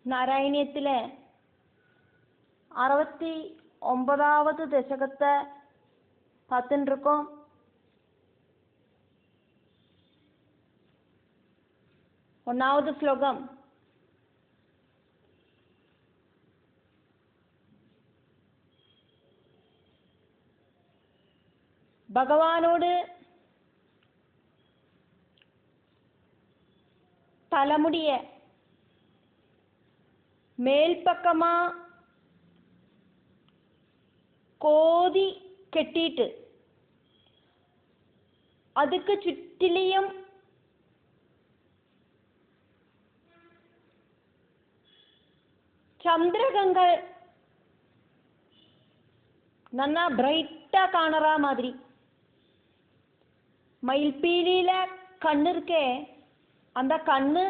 നാരായണീയത്തിലെ 69வது ദശകത്തെ பார்த்துட்டு இருக்கோம். ஒன்னாவது ஸ்லோகம். பகவானோடு தலைமுடிய மேல் பக்கமா கோதி கெட்டிட்டு அதுக்கு சுற்றிலையும் சந்திரகங்கள் நல்லா பிரைட்டா காணற மாதிரி. மயில்பீலியில கண்ணு இருக்கே, அந்த கண்ணு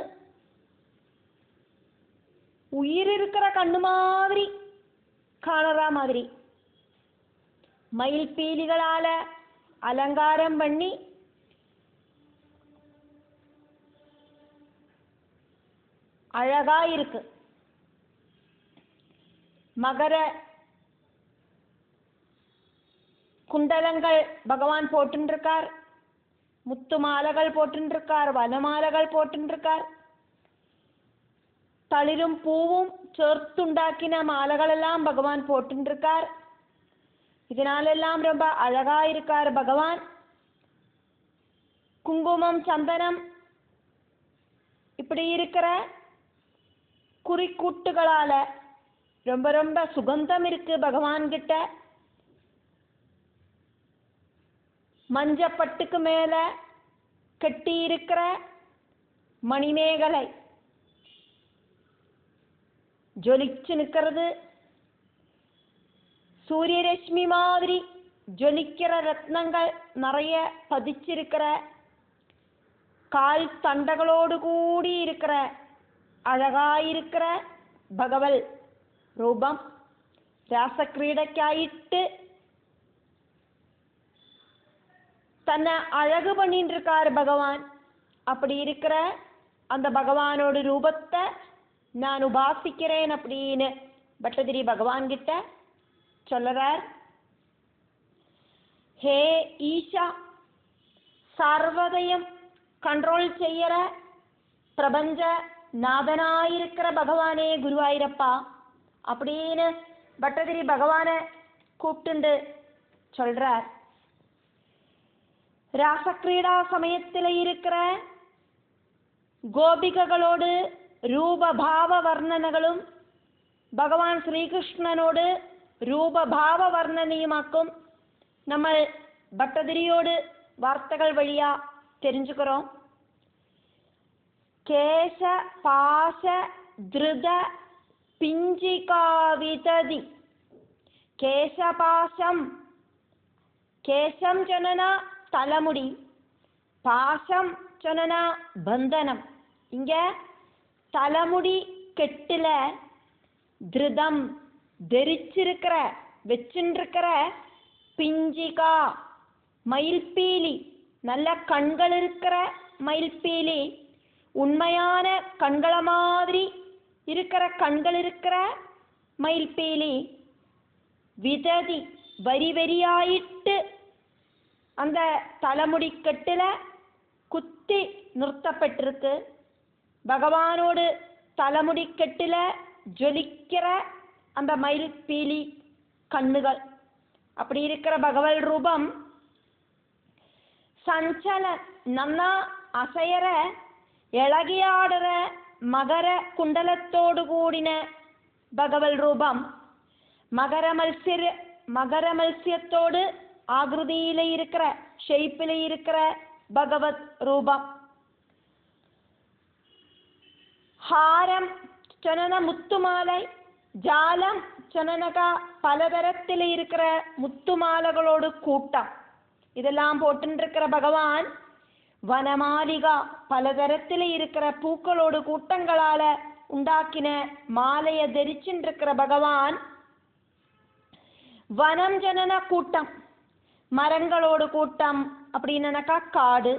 உயிர் இருக்கிற கண்ணு மாதிரி காணற மாதிரி மயில்பீலிகளால அலங்காரம் பண்ணி அழகா இருக்கு. மகர குண்டலங்கள் பகவான் போட்டுருக்கார், முத்து மாலைகள் போட்டுருக்கார், வனமாலைகள் போட்டுருக்கார், தளிரும் பூவும் சேர்த்துண்டாக்கின மாலைகளெல்லாம் பகவான் போட்டுருக்கார். இதனாலெல்லாம் ரொம்ப அழகா இருக்கார் பகவான். குங்குமம் சந்தனம் இப்படி இருக்கிற குறிக்கூட்டுகளால ரொம்ப ரொம்ப சுகந்தம் இருக்கு பகவான் கிட்ட. மஞ்சப்பட்டுக்கு மேல கட்டி இருக்கிற மணிமேகலை ஜொலிச்சு நிற்கிறது. சூரியரஷ்மி மாதிரி ஜொலிக்கிற ரத்னங்கள் நிறைய பதிச்சிருக்கிற கால் தண்டகளோடு கூடி இருக்கிற அழகாயிருக்கிற பகவல் ரூபம். ராசக்கிரீடைக்காயிட்டு தன்னை அழகு பண்ணிட்டு இருக்கார் பகவான். அப்படி இருக்கிற அந்த பகவானோட ரூபத்தை நான் உபாசிக்கிறேன் அப்படின்னு பட்டதிரி பகவான் கிட்ட சொல்லுறார். ஹே ஈஷா, சர்வதையும் கண்ட்ரோல் செய்யற பிரபஞ்ச நாதனாயிருக்கிற பகவானே குருவாயிரப்பா அப்படின்னு பட்டதிரி பகவானை கூப்பிட்டு சொல்றார். ராசக்கிரீடா சமயத்தில் இருக்கிற கோபிகளோடு ரூபபாவ வர்ணனைகளும் பகவான் ஸ்ரீகிருஷ்ணனோடு ரூபபாவ வர்ணனையுமாக்கும் நம்ம பட்டதிரியோடு வார்த்தைகள் வழியா தெரிஞ்சுக்கிறோம். கேச பாச திருத பிஞ்சிகாவிததி. கேசபாசம், கேசம் சொன்னா தலைமுடி, பாசம் சொன்னா பந்தனம். இங்க தலைமுடி கெட்டுல திருதம் தரிச்சிருக்கிற வச்சுருக்கிற பிஞ்சிகா மயில்பீலி, நல்ல கண்கள் இருக்கிற மயில்பீலி, உண்மையான கண்களை மாதிரி இருக்கிற கண்கள் இருக்கிற மயில்பீலி விததி வரி வரியாயிட்டு அந்த தலைமுடி கட்டுல குத்தி நிறுத்தப்பட்டிருக்கு. பகவானோடு தலைமுடி கட்டுல ஜொலிக்கிற அந்த மயில்பீலி கண்ணுகள். அப்படி இருக்கிற பகவல் ரூபம் சஞ்சல நன்னா அசையற இளகியாடுற மகர குண்டலத்தோடு கூடின பகவல் ரூபம். மகர மல்சியத்தோடு ஆகிருதியில இருக்கிற ஷேப்பில இருக்கிற பகவத் ரூபம். ஹாரம் சொன்ன முத்துமாலை, ஜாலம் சொன்னக்கா பலதரத்தில் இருக்கிற முத்துமாலைகளோடு கூட்டம். இதெல்லாம் போட்டுருக்கிற பகவான் வனமாலிகா பலதரத்தில் இருக்கிற பூக்களோடு கூட்டங்களால உண்டாக்கின மாலைய தரிச்சுருக்கிற பகவான். வனம் ஜனன கூட்டம், மரங்களோடு கூட்டம் அப்படின்னாக்கா காடு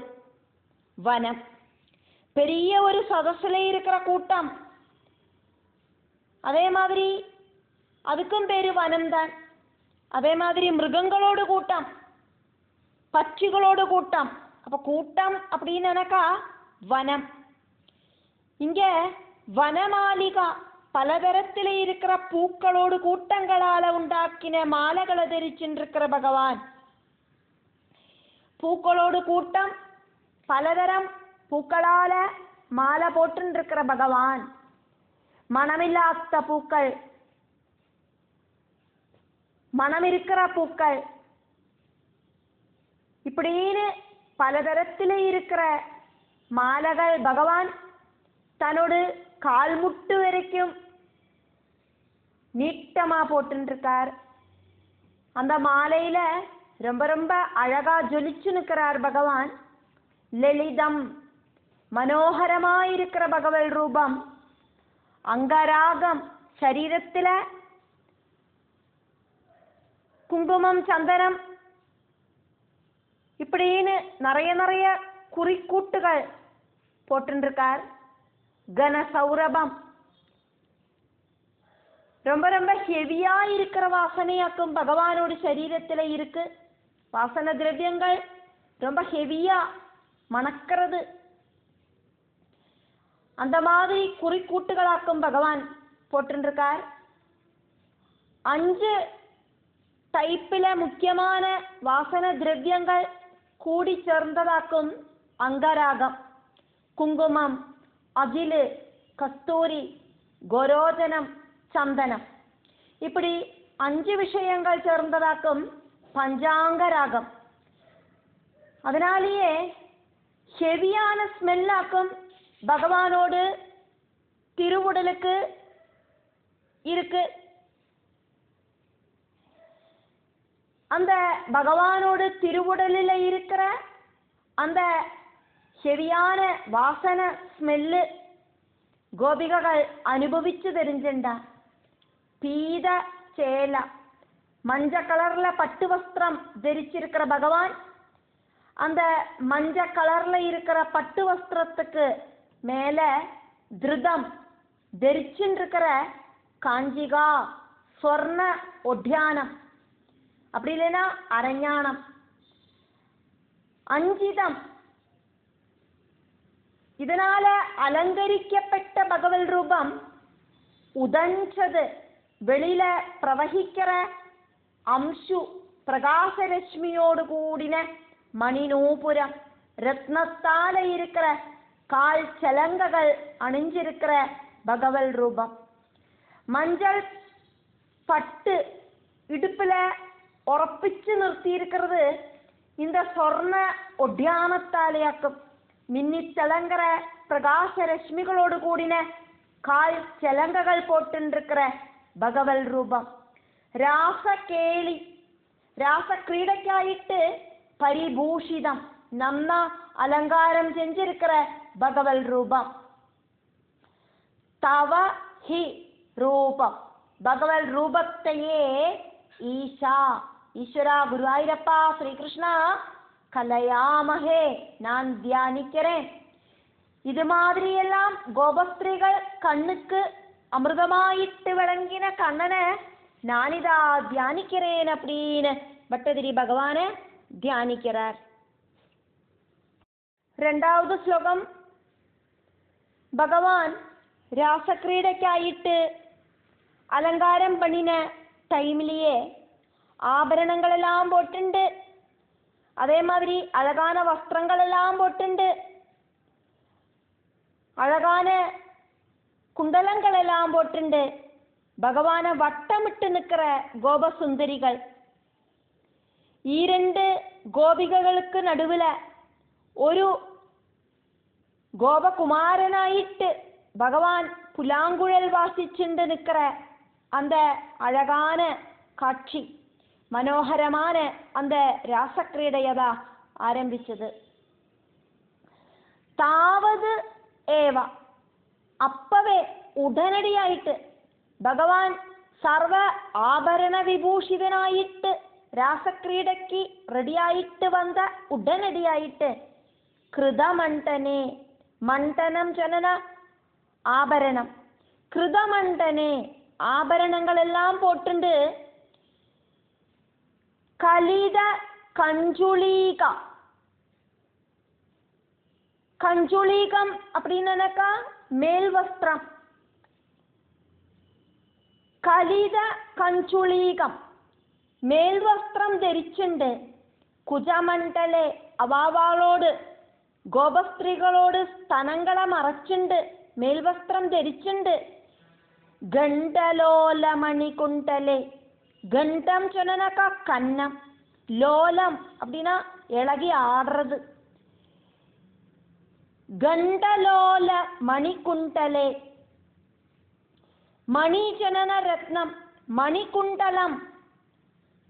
வனம். பெரிய ஒரு சதஸ்ல இருக்கிற கூட்டம், அதே மாதிரி அதுக்கும் பேரு வனம் தான். அதே மாதிரி மிருகங்களோடு கூட்டம், பட்சிகளோடு கூட்டம். அப்ப கூட்டம் அப்படின்னாக்கா வனம். இங்க வனமாளிகா, பலதரத்தில் இருக்கிற பூக்களோடு கூட்டங்களால உண்டாக்கின மாலைகளை தரிச்சுருக்கிற பகவான். பூக்களோடு கூட்டம், பலதரம் பூக்களால மாலை போட்டுருக்கிற பகவான். மனமில்லாத பூக்கள், மனம் இருக்கிற பூக்கள், இப்படின்னு பலதரத்தில் இருக்கிற மாலைகள் பகவான் தன்னோடு கால்முட்டு வரைக்கும் நீட்டமா போட்டுருக்கார். அந்த மாலையில ரொம்ப ரொம்ப அழகா ஜொலிச்சு நிற்கிறார் பகவான். லலிதம், மனோகரமாயிருக்கிற பகவல் ரூபம். அங்கராகம், சரீரத்துல குங்குமம், சந்தனம், இப்படின்னு நிறைய நிறைய குறிக்கூட்டுகள் போட்டுருக்கார். கன சௌரபம், ரொம்ப ரொம்ப ஹெவியா இருக்கிற வாசனையாக்கும் பகவானோட சரீரத்துல இருக்கு. வாசன திரவியங்கள் ரொம்ப ஹெவியா மணக்கிறது. அந்த மாதிரி குறிக்கூட்டுகளாக்கும் பகவான் போட்டுருக்கார். 5 டைப்பில முக்கியமான வாசன திரவியங்கள் கூடி சேர்ந்ததாக்கும் அங்கராகம். குங்குமம், அகிலு, கஸ்தூரி, கோரோஜனம், சந்தனம். இப்படி 5 விஷயங்கள் சேர்ந்ததாக்கும் பஞ்சாங்கராகம். அதனாலேயே ஹெவியான ஸ்மெல்லாக்கும் பகவானோடு திருவுடலுக்கு இருக்கு. அந்த பகவானோடு திருவுடலில் இருக்கிற அந்த ஹெவியான வாசன ஸ்மெல்லு கோபிகைகள் அனுபவிச்சு தெரிஞ்சுண்டா. பீத சேல, மஞ்ச கலர்ல பட்டு வஸ்திரம் தரிச்சிருக்கிற பகவான், அந்த மஞ்ச கலர்ல இருக்கிற பட்டு வஸ்திரத்துக்கு மேல திருதம் தரிச்சுருக்கிற காஞ்சிகா ஸ்வர்ண ஒட்டியானம், அப்படி இல்லைன்னா அரஞானம், அஞ்சிதம், இதனால அலங்கரிக்கப்பட்ட பகவல் ரூபம். உதஞ்சது, வெளியில பிரவகிக்கிற அம்சு பிரகாசரஷ்மியோடு கூடின மணிநூபுரம், ரத்னத்தால இருக்கிற கால் சலங்ககள் அணிஞ்சிருக்கிற பகவல் ரூபம். மஞ்சள் பட்டு இடுப்புல உറപ്പിച്ചു നിർത്തി இருக்கிறது இந்த சொர்ண ஒட்டியானத்தாலேயாக்கும். மின்னித்திளங்குற பிரகாச ரஷ்மிகளோடு கூடின கால் செலங்ககள் போட்டுருக்கிற பகவல் ரூபம். രാസകേളി, രാസക്രീഡയ്ക്കായിട്ട് പരിഭൂഷിതം, നന്ന അലങ്കാരം செஞ்சிருக்கிற பகவல் ரூபம். தவ ஹி ரூபம், பகவல் ரூபத்தையே ஈஷா, ஈஸ்வரா, குருவாயூரப்பா, ஸ்ரீகிருஷ்ணா, கலையாமஹே, நான் தியானிக்கிறேன். இது மாதிரியெல்லாம் கோபஸ்திரீகள் கண்ணுக்கு அமிர்தமாயிட்டு விளங்கின கண்ணனை நானிதா தியானிக்கிறேன் அப்படின்னு பட்டதிரி பகவான தியானிக்கிறார். 2வது ஸ்லோகம். பகவான் ராசக்கிரீடைக்காயிட்டு அலங்காரம் பண்ணின டைம்லேயே ஆபரணங்கள் எல்லாம் போட்டுண்டு, அதே மாதிரி அழகான வஸ்திரங்கள் எல்லாம் போட்டுண்டு, அழகான குண்டலங்கள் எல்லாம் போட்டுண்டு பகவான வட்டமிட்டு நிற்கிற கோபசுந்தரிகள். 2 கோபிகைகளுக்கு நடுவுல ஒரு கோபகுமாரனாயிட்டு பகவான் புலாங்குழல் வாசிச்சுண்டு நிற்கிற அந்த அழகான காட்சி, மனோகரமான அந்த ராசக்கிரீடையதா ஆரம்பிச்சது. தாவது ஏவ, அப்பவே உடனடியாயிட்டு பகவான் சர்வ ஆபரண விபூஷிதனாயிட்டு ராசக்கிரீடைக்கு ரெடியாயிட்டு வந்த உடனடியாயிட்டு கிருதமண்டனே, மண்டனம் சொன்னா ஆபரணம், கிருதமண்டனே ஆபரணங்கள் எல்லாம் போட்டுண்டு கலித கஞ்சுளீகா. கஞ்சுளீகம் அப்படின்னாக்கா மேல் வஸ்திரம். കലിത കഞ്ചുളീകം മേൽവസ്ത്രം ധരിച്ചുണ്ട്. കുജമണ്ഡലെ അവാവാളോട് ഗോപസ്ത്രീകളോട് സ്തനങ്ങളെ മറച്ചുണ്ട്, മേൽവസ്ത്രം ധരിച്ചുണ്ട്. ഗണ്ഡലോലമണികുണ്ടലെ, ഗണ്ഡം சொன்னனாக்கா கன்னம், லோலம் அப்படின்னா இളகி ஆடுறது. ഗണ്ഡലോല മണികുണ്ടലെ, மணி சொன்ன ரத்னம், மணிகுண்டலம்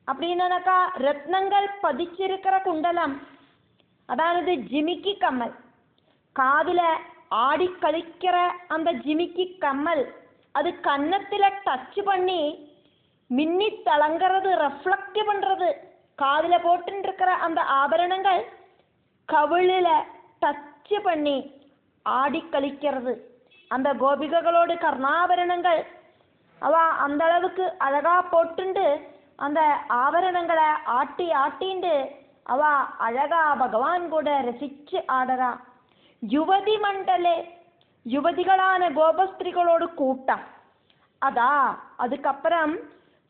அப்படின்னாக்கா ரத்னங்கள் பதிச்சிருக்கிற குண்டலம். அதாவது ஜிமிக்கி கம்மல், காதில் ஆடி கழிக்கிற அந்த ஜிமிக்கி கம்மல், அது கன்னத்தில் டச் பண்ணி மின்னி தளங்கிறது, ரெஃப்ளெக்ட் பண்ணுறது. காதில் போட்டுருக்கிற அந்த ஆபரணங்கள் கவிழில் டச் பண்ணி ஆடி கழிக்கிறது. அந்த கோபிகளோடு கர்ணாபரணங்கள் அவ அந்த அளவுக்கு அழகா போட்டுண்டு அந்த ஆபரணங்களை ஆட்டி ஆட்டிண்டு அவ அழகா பகவான் கூட ரசிச்சு ஆடுறா. யுவதி மண்டலே, யுவதிகளான கோபஸ்திரிகளோடு கூட்டம். அதா அதுக்கப்புறம்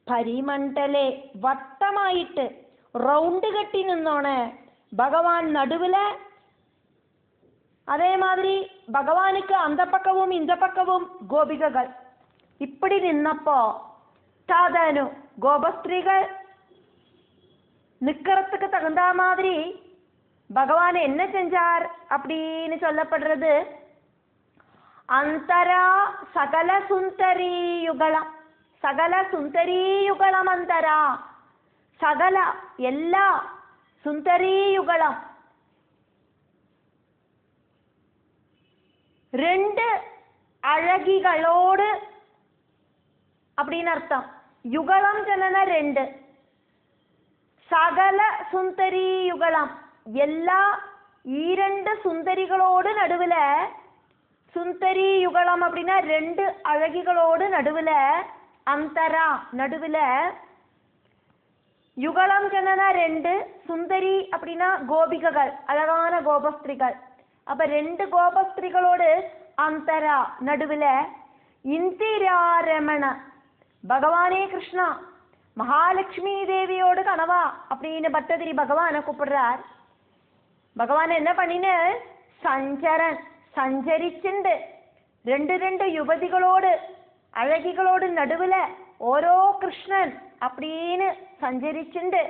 பரிமண்டலே, வட்டமாயிட்டு ரவுண்டு கட்டி நின்னோன்னு பகவான் நடுவில். அதே மாதிரி பகவானுக்கு அந்த பக்கமும் இந்த பக்கமும் கோபிகைகள் இப்படி நின்னப்போ சாதனு கோபஸ்திரீகள் நிக்கிறதுக்கு தகுந்த மாதிரி பகவான் என்ன செஞ்சார் அப்படின்னு சொல்லப்படுறது. அந்தரா சகல சுந்தரீயுகலம், சகல சுந்தரீயுகலம் அந்தரா, சகல எல்லா சுந்தரீயுகலம், ரெண்டு அழகிகளோடு அப்படின்னு அர்த்தம். யுகலம் சொன்னா ரெண்டு, சகல சுந்தரி யுகலம் எல்லா இரண்டு சுந்தரிகளோடு நடுவில். சுந்தரி யுகலம் அப்படின்னா ரெண்டு அழகிகளோடு நடுவில், அந்தரா நடுவில். யுகலம் சொன்னா ரெண்டு, சுந்தரி அப்படின்னா கோபிகைகள், அழகான கோபஸ்திரிகள். அப்ப ரெண்டு கோபஸ்திரிகளோடு அந்தரா நடுவில். இந்திராரமண, பகவானே கிருஷ்ணா மகாலட்சுமி தேவியோடு கனவா அப்படின்னு பட்டதிரி பகவானை கூப்பிடுறார். பகவான் என்ன பண்ணின, சஞ்சரன் சஞ்சரிச்சுண்டு ரெண்டு ரெண்டு யுவதிகளோடு அழகிகளோடு நடுவில் ஓரோ கிருஷ்ணன் அப்படின்னு சஞ்சரிச்சுண்டு,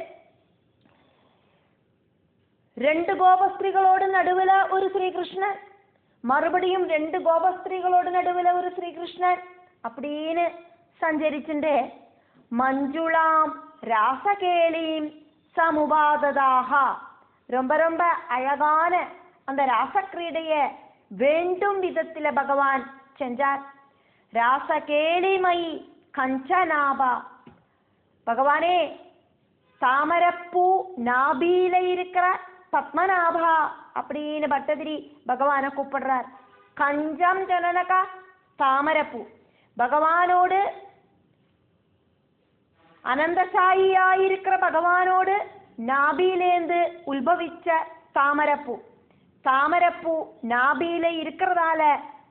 ரெண்டு கோபஸ்திரிகளோடு நடுவில் ஒரு ஸ்ரீகிருஷ்ணன், மறுபடியும் ரெண்டு கோபஸ்திரிகளோடு நடுவில் ஒரு ஸ்ரீகிருஷ்ணன் அப்படின்னு சஞ்சரிச்சுண்டு. மஞ்சுளாம் ராசகேளீம் சமுபாததாக, ரொம்ப ரொம்ப அழகான அந்த ராசக்கிரீடைய வேண்டும் விதத்தில் பகவான் செஞ்சார். ராசகேளிமயி கஞ்சநாபா, பகவானே தாமரப்பூ நாபியில இருக்கிற பத்மநாபா அப்படின்னு பட்டதிரி பகவானை கூப்பிடுறார். கஞ்சம் சொன்னனக்கா தாமரப்பூ, பகவானோடு அனந்தசாயியாயிருக்கிற பகவானோடு நாபியிலேந்து உத்பவிச்ச தாமரப்பூ. தாமரப்பூ நாபியில இருக்கிறதால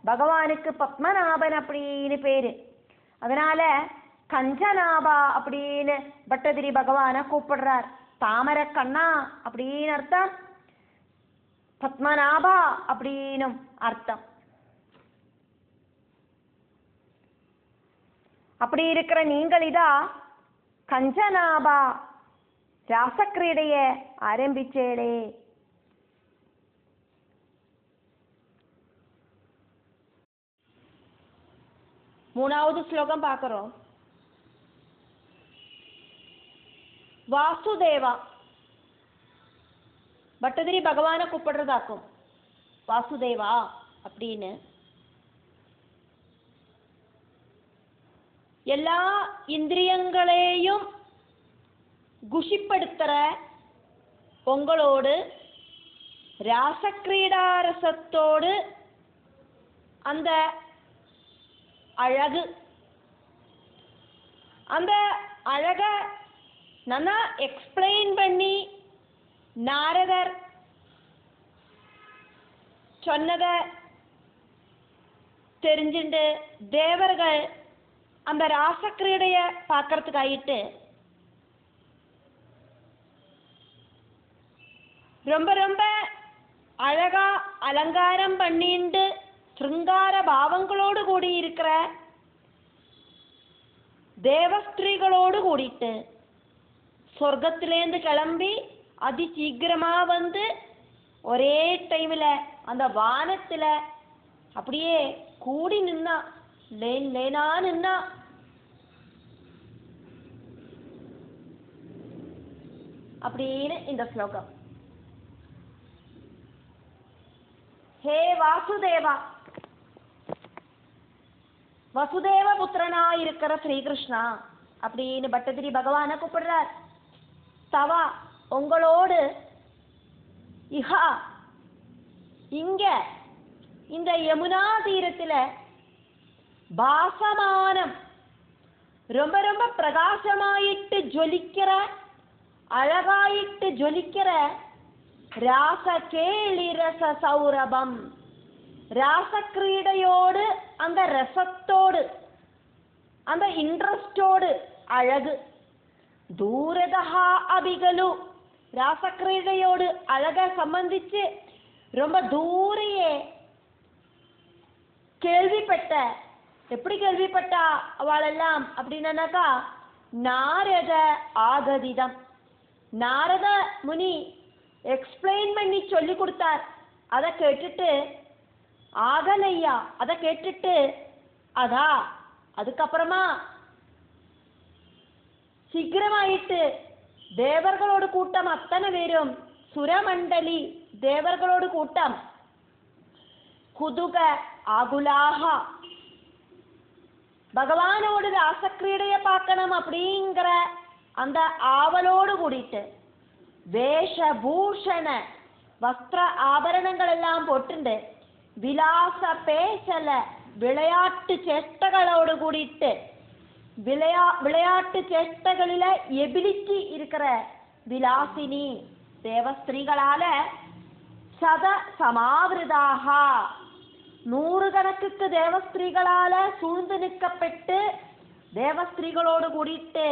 பகவானுக்கு பத்மநாபன் அப்படின்னு பேரு. அதனால கஞ்சநாபா அப்படின்னு பட்டதிரி பகவானை கூப்பிடுறார். தாமர கண்ணா அப்படின்னு அர்த்தம், பத்மநாபா அப்படின்னும் அர்த்தம். அப்படி இருக்கிற நீங்கள் இதா கஞ்சநாபா ராசக்கிரீடைய ஆரம்பிச்சேளே. மூணாவது ஸ்லோகம் பார்க்கிறோம். வாசுதேவா, பட்டதிரி பகவானை கூப்பிடுறதாக்கும் வாசுதேவா அப்படின்னு. எல்லா இந்திரியங்களையும் குஷிப்படுத்துற உங்களோடு ராசக்கிரீடாரசத்தோடு அந்த அழகு அந்த அழக நல்லா எக்ஸ்பிளைன் பண்ணி நாரதர் சொன்னதை தெரிஞ்சுண்டு தேவர்கள் அந்த ராசக்கிரீடைய பார்க்கறதுக்காயிட்டு ரொம்ப ரொம்ப அழகா அலங்காரம் பண்ணிண்டு சிருங்கார பாவங்களோடு கூடி இருக்கிற தேவஸ்திரீகளோடு கூடிட்டு சொர்க்கத்திலேருந்து கிளம்பி அதிசீக்கிரமா வந்து ஒரே டைமில் அந்த வானத்தில் அப்படியே கூடி நின்னா, லேன் லேனா நின்னா. அப்படின்னு இந்த ஸ்லோகம். ஹே வாசுதேவா, வசுதேவ புத்திரனா இருக்கிற ஸ்ரீகிருஷ்ணா அப்படின்னு பட்டதிரி பகவானை கூப்பிடுறார். தவா உங்களோடு இஹா இங்க இந்த யமுனா தீரத்துல பாசமானம் ரொம்ப ரொம்ப பிரகாசமாயிட்டு ஜொலிக்கிற அழகாயிட்டு ஜொலிக்கிற ராச கேளி ரச சௌரபம், ராசக்கிரீடையோடு அந்த ரசத்தோடு அந்த இன்ட்ரெஸ்டோடு அழகு தூரதா அபிகலு, ராசக்கிரீடையோடு அழக சம்பந்திச்சு ரொம்ப தூரையே கேள்விப்பட்ட. எப்படி கேள்விப்பட்டா அவளெல்லாம் அப்படின்னாக்கா நாரத ஆகதிதம், நாரத முனி எக்ஸ்பிளைன் பண்ணி சொல்லி கொடுத்தார். அதை கேட்டுட்டு ஆகலையா, அதை கேட்டுட்டு அதா அதுக்கப்புறமா சீக்கிரமாயிட்டு தேவர்களோடு கூட்டம் அத்தனை பேரும் சுரமண்டலி தேவர்களோடு கூட்டம் குதுக ஆகுலாக பகவானோடு ராசக்கிரீடைய பார்க்கணும் அப்படிங்கிற அந்த ஆவலோடு கூடிட்டு வேஷபூஷண வஸ்திர ஆபரணங்கள் எல்லாம் போட்டுண்டு விலாச பேசல விளையாட்டு சேஷ்டகளோடு கூடிட்டு விளையாட்டு சேஷ்டகளில எபிலிட்டி இருக்கிற விலாசினி தேவஸ்திரீகளால சத சமாவிருதாக நூறுகணக்குக்கு தேவஸ்திரீகளால சூழ்ந்து நிற்கப்பட்டு தேவஸ்திரீகளோடு கூடிட்டு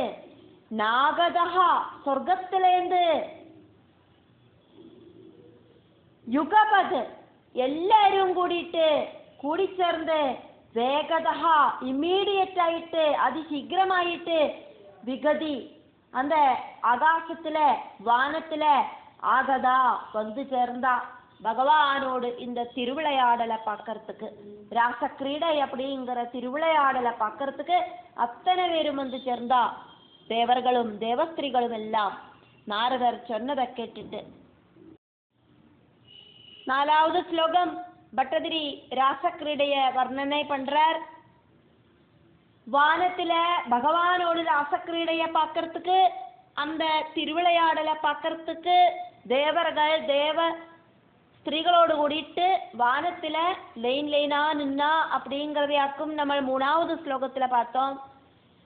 நாகதா சொர்க்கத்திலேந்து யுகபத் எல்லாரும் கூடிட்டு கூடி சேர்ந்து வேகதா இம்மீடியட் ஆயிட்டு அதிசீக்கிரமாயிட்டு விகதி அந்த ஆகாசத்துல வானத்துல ஆகதா வந்து சேர்ந்தா பகவானோடு இந்த திருவிளையாடலை பார்க்கறதுக்கு, ராசக்கிரீடை அப்படிங்கிற திருவிளையாடலை பார்க்கறதுக்கு அத்தனை பேரும் வந்து சேர்ந்தா. தேவர்களும் தேவஸ்திரீகளும் எல்லாம் நாரதர் சொன்னதை கேட்டுட்டு. 4வது ஸ்லோகம் பட்டதிரி ராசக்கிரீடைய வர்ணனை பண்றார். வானத்துல பகவானோடு ராசக்கிரீடைய பார்க்கறதுக்கு அந்த திருவிளையாடலை பார்க்கறதுக்கு தேவர்கள் தேவ ஸ்திரீகளோடு கூடிட்டு வானத்துல லைன் லைனா நின்னா அப்படிங்கிறதையாக்கும் நம்ம 3வது ஸ்லோகத்துல பார்த்தோம்.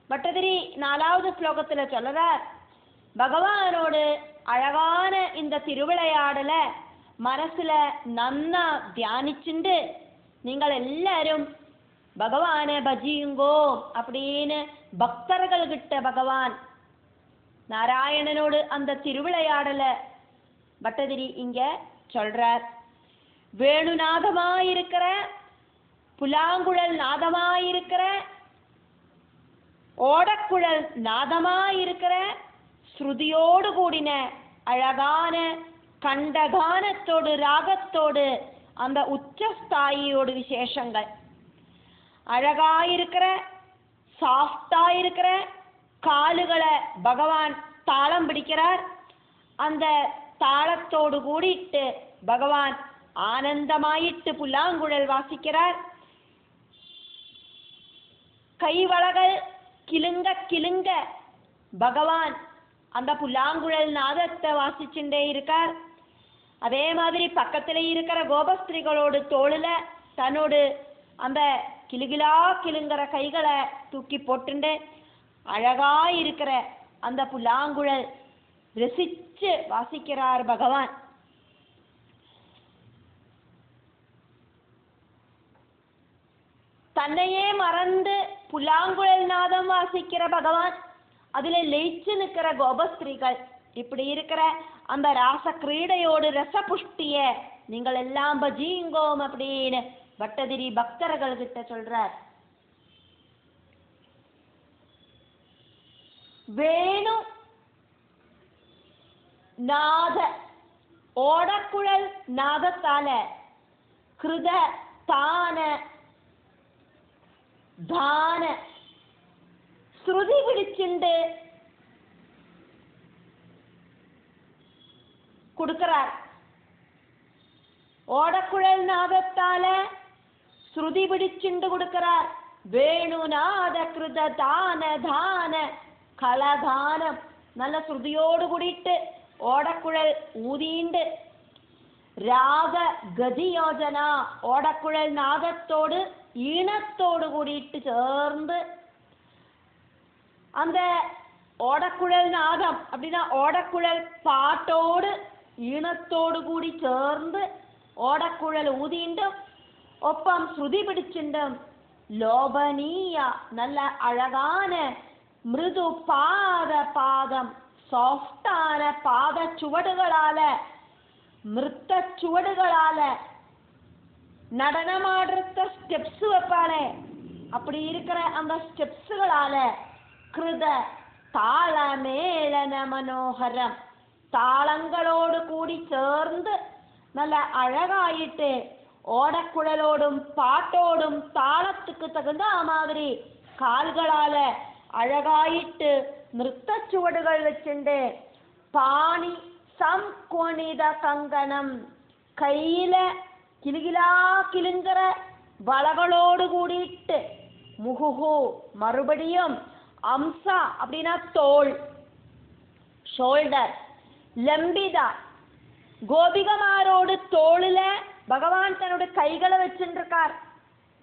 பட்டதிரி 4வது ஸ்லோகத்துல சொல்றார், பகவானோடு அழகான இந்த திருவிளையாடலை மனசுல நன்னா தியானிச்சுண்டு நீங்கள் எல்லாரும் பகவானை பஜியுங்கோ அப்படின்னு பக்தர்கள்கிட்ட பகவான் நாராயணனோடு அந்த திருவிளையாடலை பட்டதிரி இங்க சொல்றார். வேணுநாதமாயிருக்கிற புலாங்குழல் நாதமாயிருக்கிற ஓடக்குழல் நாதமாயிருக்கிற ஸ்ருதியோடு கூடின அழகான கண்டகானத்தோடு ராகத்தோடு அந்த உச்சஸ்தாயியோடு விசேஷங்கள் அழகாயிருக்கிற சாஃப்டாயிருக்கிற காலுகளை பகவான் தாளம் பிடிக்கிறார். அந்த தாளத்தோடு கூடிட்டு பகவான் ஆனந்தமாயிட்டு புல்லாங்குழல் வாசிக்கிறார். கைவளகள் கிளுங்க கிளுங்க பகவான் அந்த புல்லாங்குழல் நாதத்தை வாசிச்சுட்டே இருக்கார். அதே மாதிரி பக்கத்துல இருக்கிற கோபஸ்திரிகளோடு தோளுல தன்னோடு அந்த கிளுகிலா கிளுங்கிற கைகளை தூக்கி போட்டுண்டு அழகாயிருக்கிற அந்த புல்லாங்குழல் ரசிச்சு வாசிக்கிறார் பகவான். தன்னையே மறந்து புல்லாங்குழல் நாதம் வாசிக்கிற பகவான், அதுல லயிச்சு நிற்கிற கோபஸ்திரீகள், இப்படி இருக்கிற அந்த ராச கிரீடையோடு ரசபுஷ்டிய நீங்கள் எல்லாம் பஜீங்கோம் அப்படின்னு பட்டதிரி பக்தர்கள் கிட்ட சொல்றார். வேணு நாத ஓடக்குழல் நாதத்தால கிருத தான தான ஸ்ருதி பிடிச்சுண்டு கொடுக்கிறார். ஓடக்குழல் நாதத்தால ஸ்ருதி பிடிச்சுண்டு கொடுக்கிறார். வேணுநாத கிருத தான தான கலதானம், நல்ல ஸ்ருதியோடு கூடிட்டு ஓடக்குழல் ஊதிண்டு ராக கதி யோஜனா ஓடக்குழல் நாதத்தோடு ஈணத்தோடு கூடிட்டு சேர்ந்து அந்த ஓடக்குழல் நாதம் அப்படின்னா ஓடக்குழல் பாட்டோடு ஈணத்தோடு கூடி ചേർന്ന് ഓടക്കുഴൽ ഊതിണ്ടും ഒപ്പം ശ്രുതി പിടിച്ചിണ്ടും ലോഭനീയ നല്ല അഴകാന മൃദു പാദം സോഫ്റ്റാന പാദ ചുവടുകളാല് നൃത്ത ചുവടുകളാല് நடனமாடுற ஸ்டெப்ஸ் வைப்பாளே, அப்படி இருக்கிற அந்த ஸ்டெப்ஸுகளால கிருத தாள மேளன மனோகரம் தாளங்களோடு கூடி சேர்ந்து நல்ல அழகாயிட்டு ஓடக்குழலோடும் பாட்டோடும் தாளத்துக்கு தகுந்த மாதிரி கால்களால அழகாயிட்டு நிறுத்த சுவடுகள் வச்சுண்டு பாணி சம்கோணித கங்கணம் கையில கிலுகிலா கிலுங்கிற வளகளோடு கூடிட்டு முகுகு மறுபடியும் அம்சா அப்படின்னா தோள் ஷோல்டர் லம்பிதா கோபிகமாரோடு தோளில பகவான் தன்னுடைய கைகளை வச்சுருக்கார்.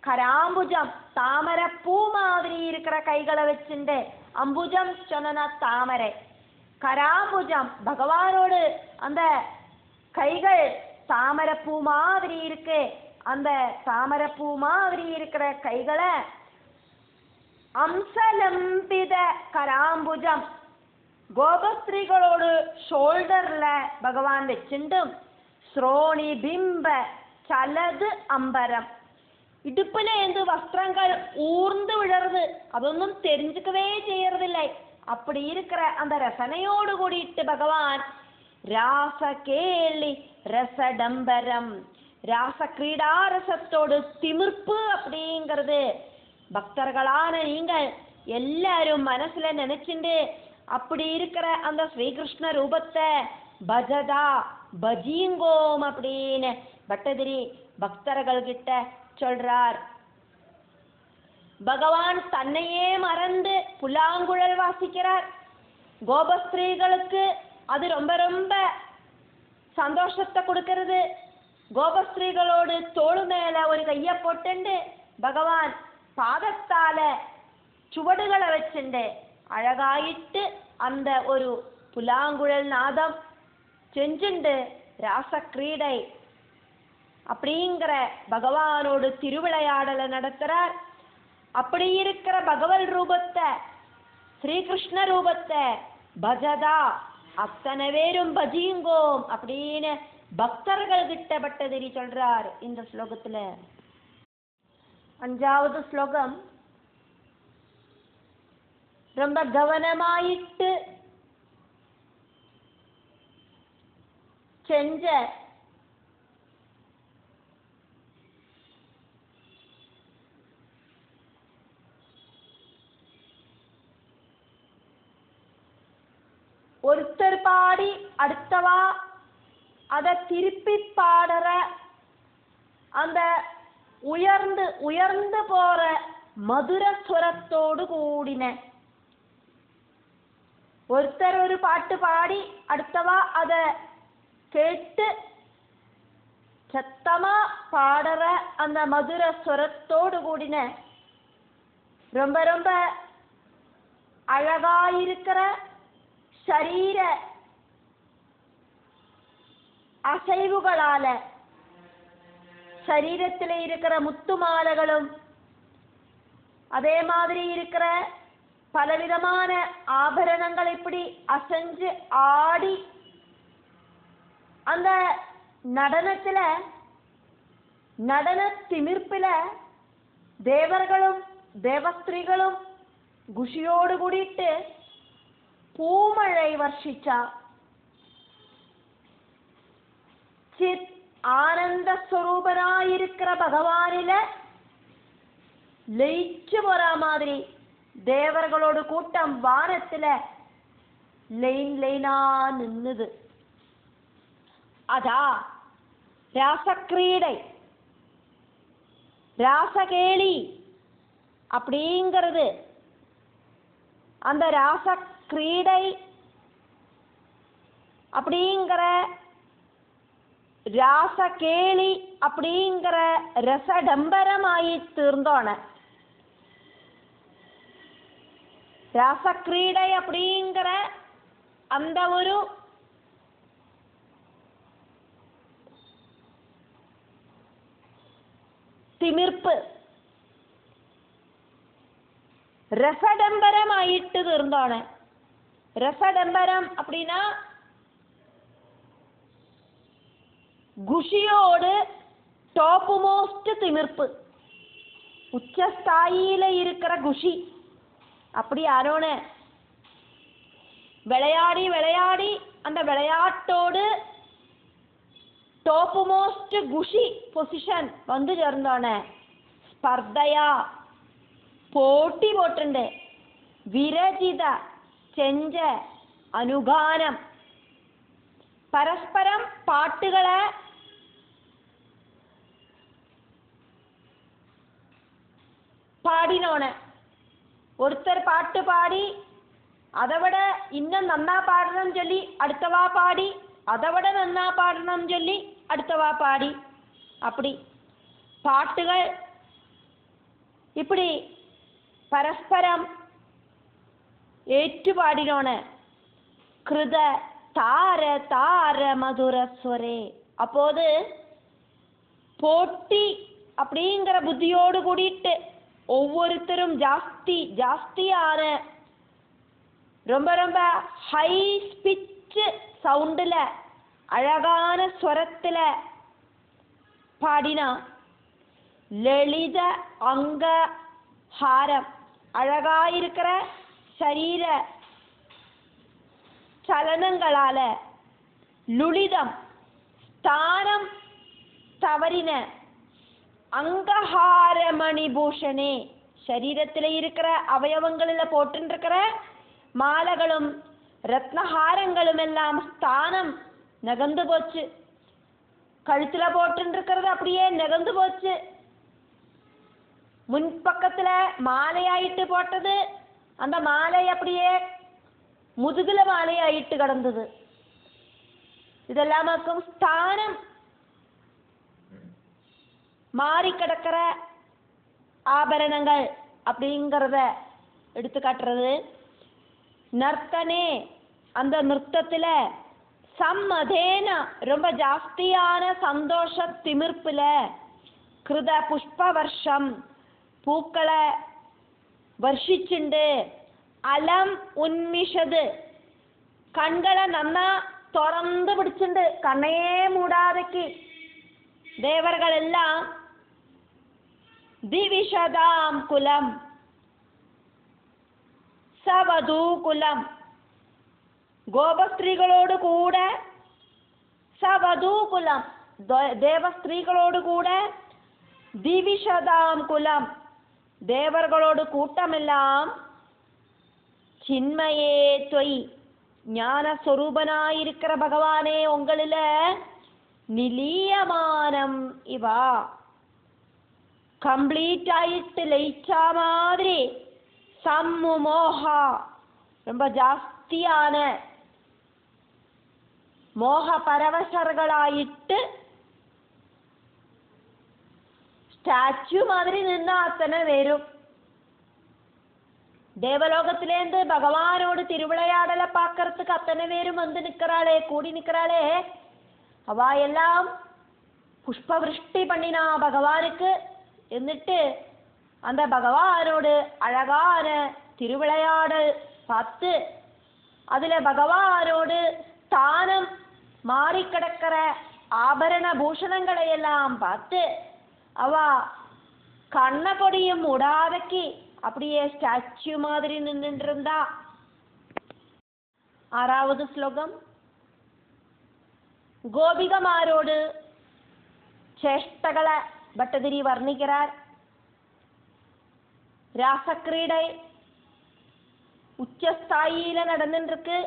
கராம்புஜம் தாமரை பூ மாதிரி இருக்கிற கைகளை வச்சுண்டு அம்புஜம் சொன்னா தாமரை கராம்புஜம் பகவானோடு அந்த கைகள் தாமரைப்பூ மாதிரி இருக்கு. அந்த தாமரைப்பூ மாதிரி இருக்கிற கைகளை அம்சலம்பித கராம்புஜம் கோபஸ்திரீகளோடு ஷோல்டர்ல பகவான் வச்சுண்டும் ஸ்ரோணி பிம்ப ചലത് അമ്പരം ഇടുപ്പിലേന്ത് വസ്ത്രങ്ങൾ ഊർந்து വിഴറുது അതൊന്നും தெரிஞ்சுக்கவே செய்யறதில்லை. அப்படி இருக்கிற அந்த ரசனையோடு கூடிட்டு பகவான் ராச கேலி ரசடம்பரம் ராச கிரீடாரசத்தோடு திமிர்ப்பு அப்படிங்கிறது பக்தர்களான நீங்கள் எல்லாரும் மனசுல நினைச்சுண்டு அப்படி இருக்கிற அந்த ஸ்ரீகிருஷ்ண ரூபத்தை பஜதா பஜீங்கோம் அப்படின்னு பட்டதிரி பக்தர்கள் கிட்ட சொல்றார். பகவான் தன்னையே மறந்து புல்லாங்குழல் வாசிக்கிறார். கோபஸ்திரீகளுக்கு அது ரொம்ப ரொம்ப சந்தோஷத்தை கொடுக்கிறது. கோபஸ்திரீகளோடு தோளு மேல ஒரு கைய போட்டுண்டு பகவான் பாதத்தால சுவடுகளை வச்சுண்டு அழகாயிட்டு அந்த ஒரு புல்லாங்குழல் நாதம் செஞ்சுண்டு ராச கிரீடை அப்படிங்கிற பகவானோடு திருவிளையாடலை நடத்துறார். அப்படி இருக்கிற பகவல் ரூபத்தை ஸ்ரீகிருஷ்ண ரூபத்தை பஜதா அத்தனை பேரும் பஜீங்கோம் அப்படின்னு பக்தர்கள் கிட்ட பட்டதிரி சொல்றார். இந்த ஸ்லோகத்துல 5வது ஸ்லோகம் ரொம்ப கவனமாயிட்டு செஞ்ச ஒருத்தர் பாடி அடுத்தவா அதை திருப்பி பாடுற அந்த உயர்ந்து உயர்ந்து போற மதுர சுரத்தோடு கூடின ஒருத்தர் ஒரு பாட்டு பாடி அடுத்தவா அதை கேட்டு சத்தமா பாடுற அந்த மதுர சுரத்தோடு கூடின ரொம்ப ரொம்ப அழகாயிருக்கிற சரீர அசைவுகளால சரீரத்தில் இருக்கிற முத்துமாலைகளும் அதே மாதிரி இருக்கிற பலவிதமான ஆபரணங்கள் இப்படி அசைஞ்சு ஆடி அந்த நடனத்துல நடன திமிர்ப்பில தேவர்களும் தேவஸ்திரீகளும் குஷியோடு கூடிட்டு பூமழை வர்ஷிச்சா. சித் ஆனந்த ஸ்வரூபனாயிருக்கிற பகவானில லயிச்சு போற மாதிரி தேவர்களோடு கூட்டம் வானத்துல லைன் லைனா நின்னுது. அதா ராசக்கிரீடை ராசகேளி அப்படிங்கிறது. அந்த ராசக்கிரீடை அப்படிங்கிற ராசகேளி அப்படிங்கிற ரசடம்பரமாயி தீர்ந்தோன ராசக்கிரீடை அப்படிங்கிற அந்த ஒரு திமிர்ப்பு ரசடம்பரமாயிட்டு தீர்ந்தோன. ரசடம்பரம் அப்படின்னா குஷியோடு டாப்பு மோஸ்ட் திமிர்ப்பு, உச்சஸ்தாயில இருக்கிற குஷி. அப்படி ஆனோன விளையாடி விளையாடி அந்த விளையாட்டோடு டாப்பு மோஸ்ட் குஷி பொசிஷன் வந்து ചേർന്നോണ സ്പർദ്ധയാ പോട്ടി പോട്ടുണ്ട്. വിരചിത ചെഞ്ച അനുഗാനം പരസ്പരം പാട്ടുകളെ പാടിനോണ്. ഒരുത്തർ പാട്ട് പാടി അതവിടെ ഇന്നും നന്നാ പാടണം ചൊല്ലി അടുത്തവാ പാടി, അതവിടെ നന്നാ പാടണം ചൊല്ലി അടുത്തവാ പാടി. அப்படி பாட்டுகள் இப்படி பரஸ்பரம் ஏற்றுப்பாடினோன்னு கிருத தார தார மதுரஸ்வரே. அப்போது போட்டி அப்படிங்கிற புத்தியோடு கூடிட்டு ஒவ்வொருத்தரும் ஜாஸ்தி ஜாஸ்தியான ரொம்ப ரொம்ப ஹை ஸ்பிச் சவுண்டில் அழகான ஸ்வரத்தில் பாடினா லலித அங்க ஹாரம் அழகாயிருக்கிற சரீர ചലനങ്ങളാല ലുളിതം സ്ഥാനം തവറിന അംഗഹാരമണിഭൂഷണേ ശരീരത്തിലെ இருக்கிற அவயவங்களில் போட்டுருக்கிற மாலைகளும் ரத்னஹாரங்களும் எல்லாம் ஸ்தானம் நகர்ந்து போச்சு. கழுத்துல போட்டுருக்கிறது அப்படியே நகர்ந்து போச்சு. முன்பக்கத்துல மாலையாயிட்டு போட்டது அந்த மாலை அப்படியே முதுகுல மாலையாயிட்டு கிடந்தது. இதெல்லாமக்கும் ஸ்தானம் மாறி கிடக்கிற ஆபரணங்கள் அப்படிங்கிறத எடுத்து காட்டுறது. நர்த்தனே அந்த நிறுத்தத்துல சம்மதேன ரொம்ப ஜாஸ்தியான சந்தோஷ திமிர்ப்புல கிருத புஷ்ப வருஷம் பூக்களை വർഷിച്ചുണ്ട്. അലം ഉന്മിഷത് കണ്ണുകളെ നന്നാ തുറന്നു പിടിച്ചിട്ടുണ്ട്. കണ്ണേ മൂടാതെക്ക് ദേവർകളെല്ലാം ദിവിഷദാം കുലം സവധൂകുലം ഗോപസ്ത്രീകളോട് കൂടെ സവധൂകുലം ദേവസ്ത്രീകളോട് കൂടെ ദിവിഷദാം കുലം ദേവർകളോട് കൂട്ടമെല്ലാം ചിന്മയേ ത്വയി ஞானஸ்வரூபனாயிருக்கிற பகவானே உங்களில நிலீயமானம் இவா கம்ப்ளீட் ஆயிட்டு லயிச்சா மாதிரி சம்முமோகா ரொம்ப ஜாஸ்தியான மோக பரவசர்களாயிட்டு ஸ்டாச்சு மாதிரி நின்னா அத்தனை வரும். தேவலோகத்திலேருந்து பகவானோடு திருவிளையாடலை பார்க்கறதுக்கு அத்தனை பேரும் வந்து நிற்கிறாளே, கூடி நிற்கிறாளே. அவா எல்லாம் புஷ்பவிருஷ்டி பண்ணினா பகவானுக்கு. എന്നിട്ട് அந்த பகவானோடு அழகான திருவிளையாடல் பார்த்து அதில் பகவானோடு ஸ்தானம் மாறி கிடக்கிற ஆபரண பூஷணங்களை எல்லாம் பார்த்து அவ கண்ண பொடியும் மூடாதக்கி அப்படியே ஸ்டாச்சு மாதிரி நின்றுட்டு இருந்தா. 6வது ശ്ലോകം. கோபிகமாரோடு சேஷ்டகளை பட்டதிரி வர்ணிக்கிறார். ராசக்கிரீடை உச்சஸ்தாயில நடந்துருக்கு.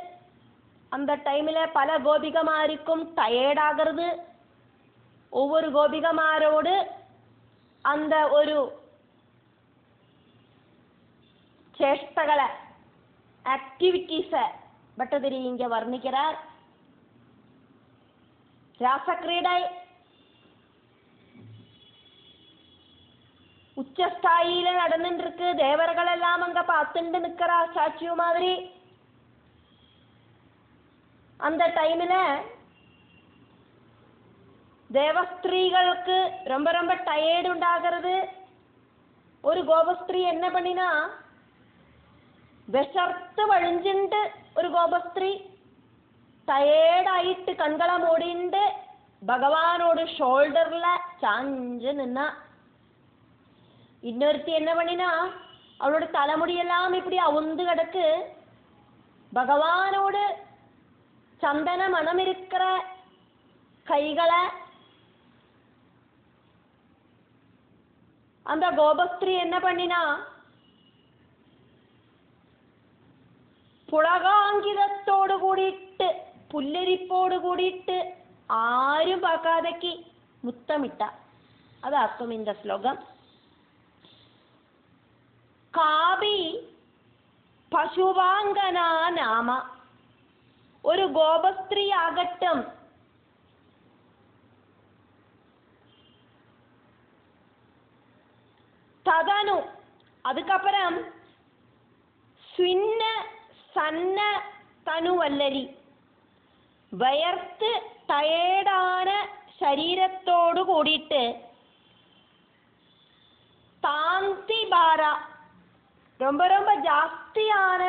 அந்த டைமில் பல கோபிகமாருக்கும் டயர்ட் ஆகிறது. ஒவ்வொரு கோபிகமாரோடு அந்த ஒரு சேஷ்டகளை ஆக்டிவிட்டீஸை பட்டதிரி இங்க வர்ணிக்கிறார். ராசக்கிரீடை உச்சஸ்தாயில நடந்துருக்கு. தேவர்கள் எல்லாம் அங்க பார்த்துட்டு நிக்கிறா ஸ்டாச்சு மாதிரி. அந்த டைமில் தேவஸ்திரீகளுக்கு ரொம்ப ரொம்ப டயர்டு உண்டாகிறது. ஒரு கோபஸ்திரீ என்ன பண்ணினா വിശർത്ത് വഴിഞ്ഞിട്ട് ഒരു ഗോപസ്ത്രീ ടയേർഡായിട്ട് കൺകളെ മൂടിയിട്ട് ഭഗവാനോട് ഷോൾഡറിൽ ചാഞ്ച് നിന്ന. இன்னொருத்தி என்ன பண்ணினா அவளோட தலைமுடியெல்லாம் இப்படி அவுந்து கிடக்கு. பகவானோடு சந்தன மனம் இருக்கிற கைகளை அந்த கோபஸ்திரீ என்ன பண்ணினா പുളകാങ്കിതത്തോടു കൂടിയിട്ട് പുല്ലരിപ്പോട് കൂടിയിട്ട് ആരും പാക്കാതയ്ക്ക് മുത്തമിട്ട. അതാക്കും இந்த ശ്ലോകം. കാബി പശുവാങ്കന നാമ. ഒരു ഗോപസ്ത്രീ ആകട്ടും തദനു அதுக்கப்புறம் സ്വിന്ന സന്ന തനുവല്ലരി വയർത്ത് ടയേർഡാന ശരീരത്തോടു കൂടിയിട്ട് താന്തി ബാര ரொம்ப ரொம்ப ஜாஸ்தியான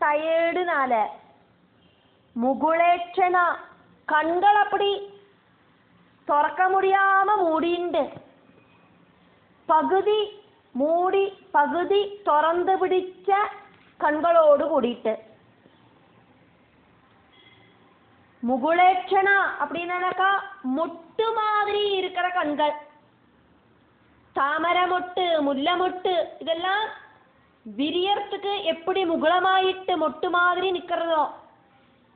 டயர்டுனால முகுளேச்சனா கண்கள் அப்படி തുറக்க முடியாம மூடிண்டு പകുതി മൂടി പകുതി തുറந்து പിടിച്ച கண்களோடு கூடிட்டு. முகுளேட்சணா அப்படின்னாக்கா மொட்டு மாதிரி இருக்கிற கண்கள். தாமரை மொட்டு, முல்லை மொட்டு இதெல்லாம் விரியறதுக்கு எப்படி முகுளமாயிட்டு மொட்டு மாதிரி நிற்கிறதோ,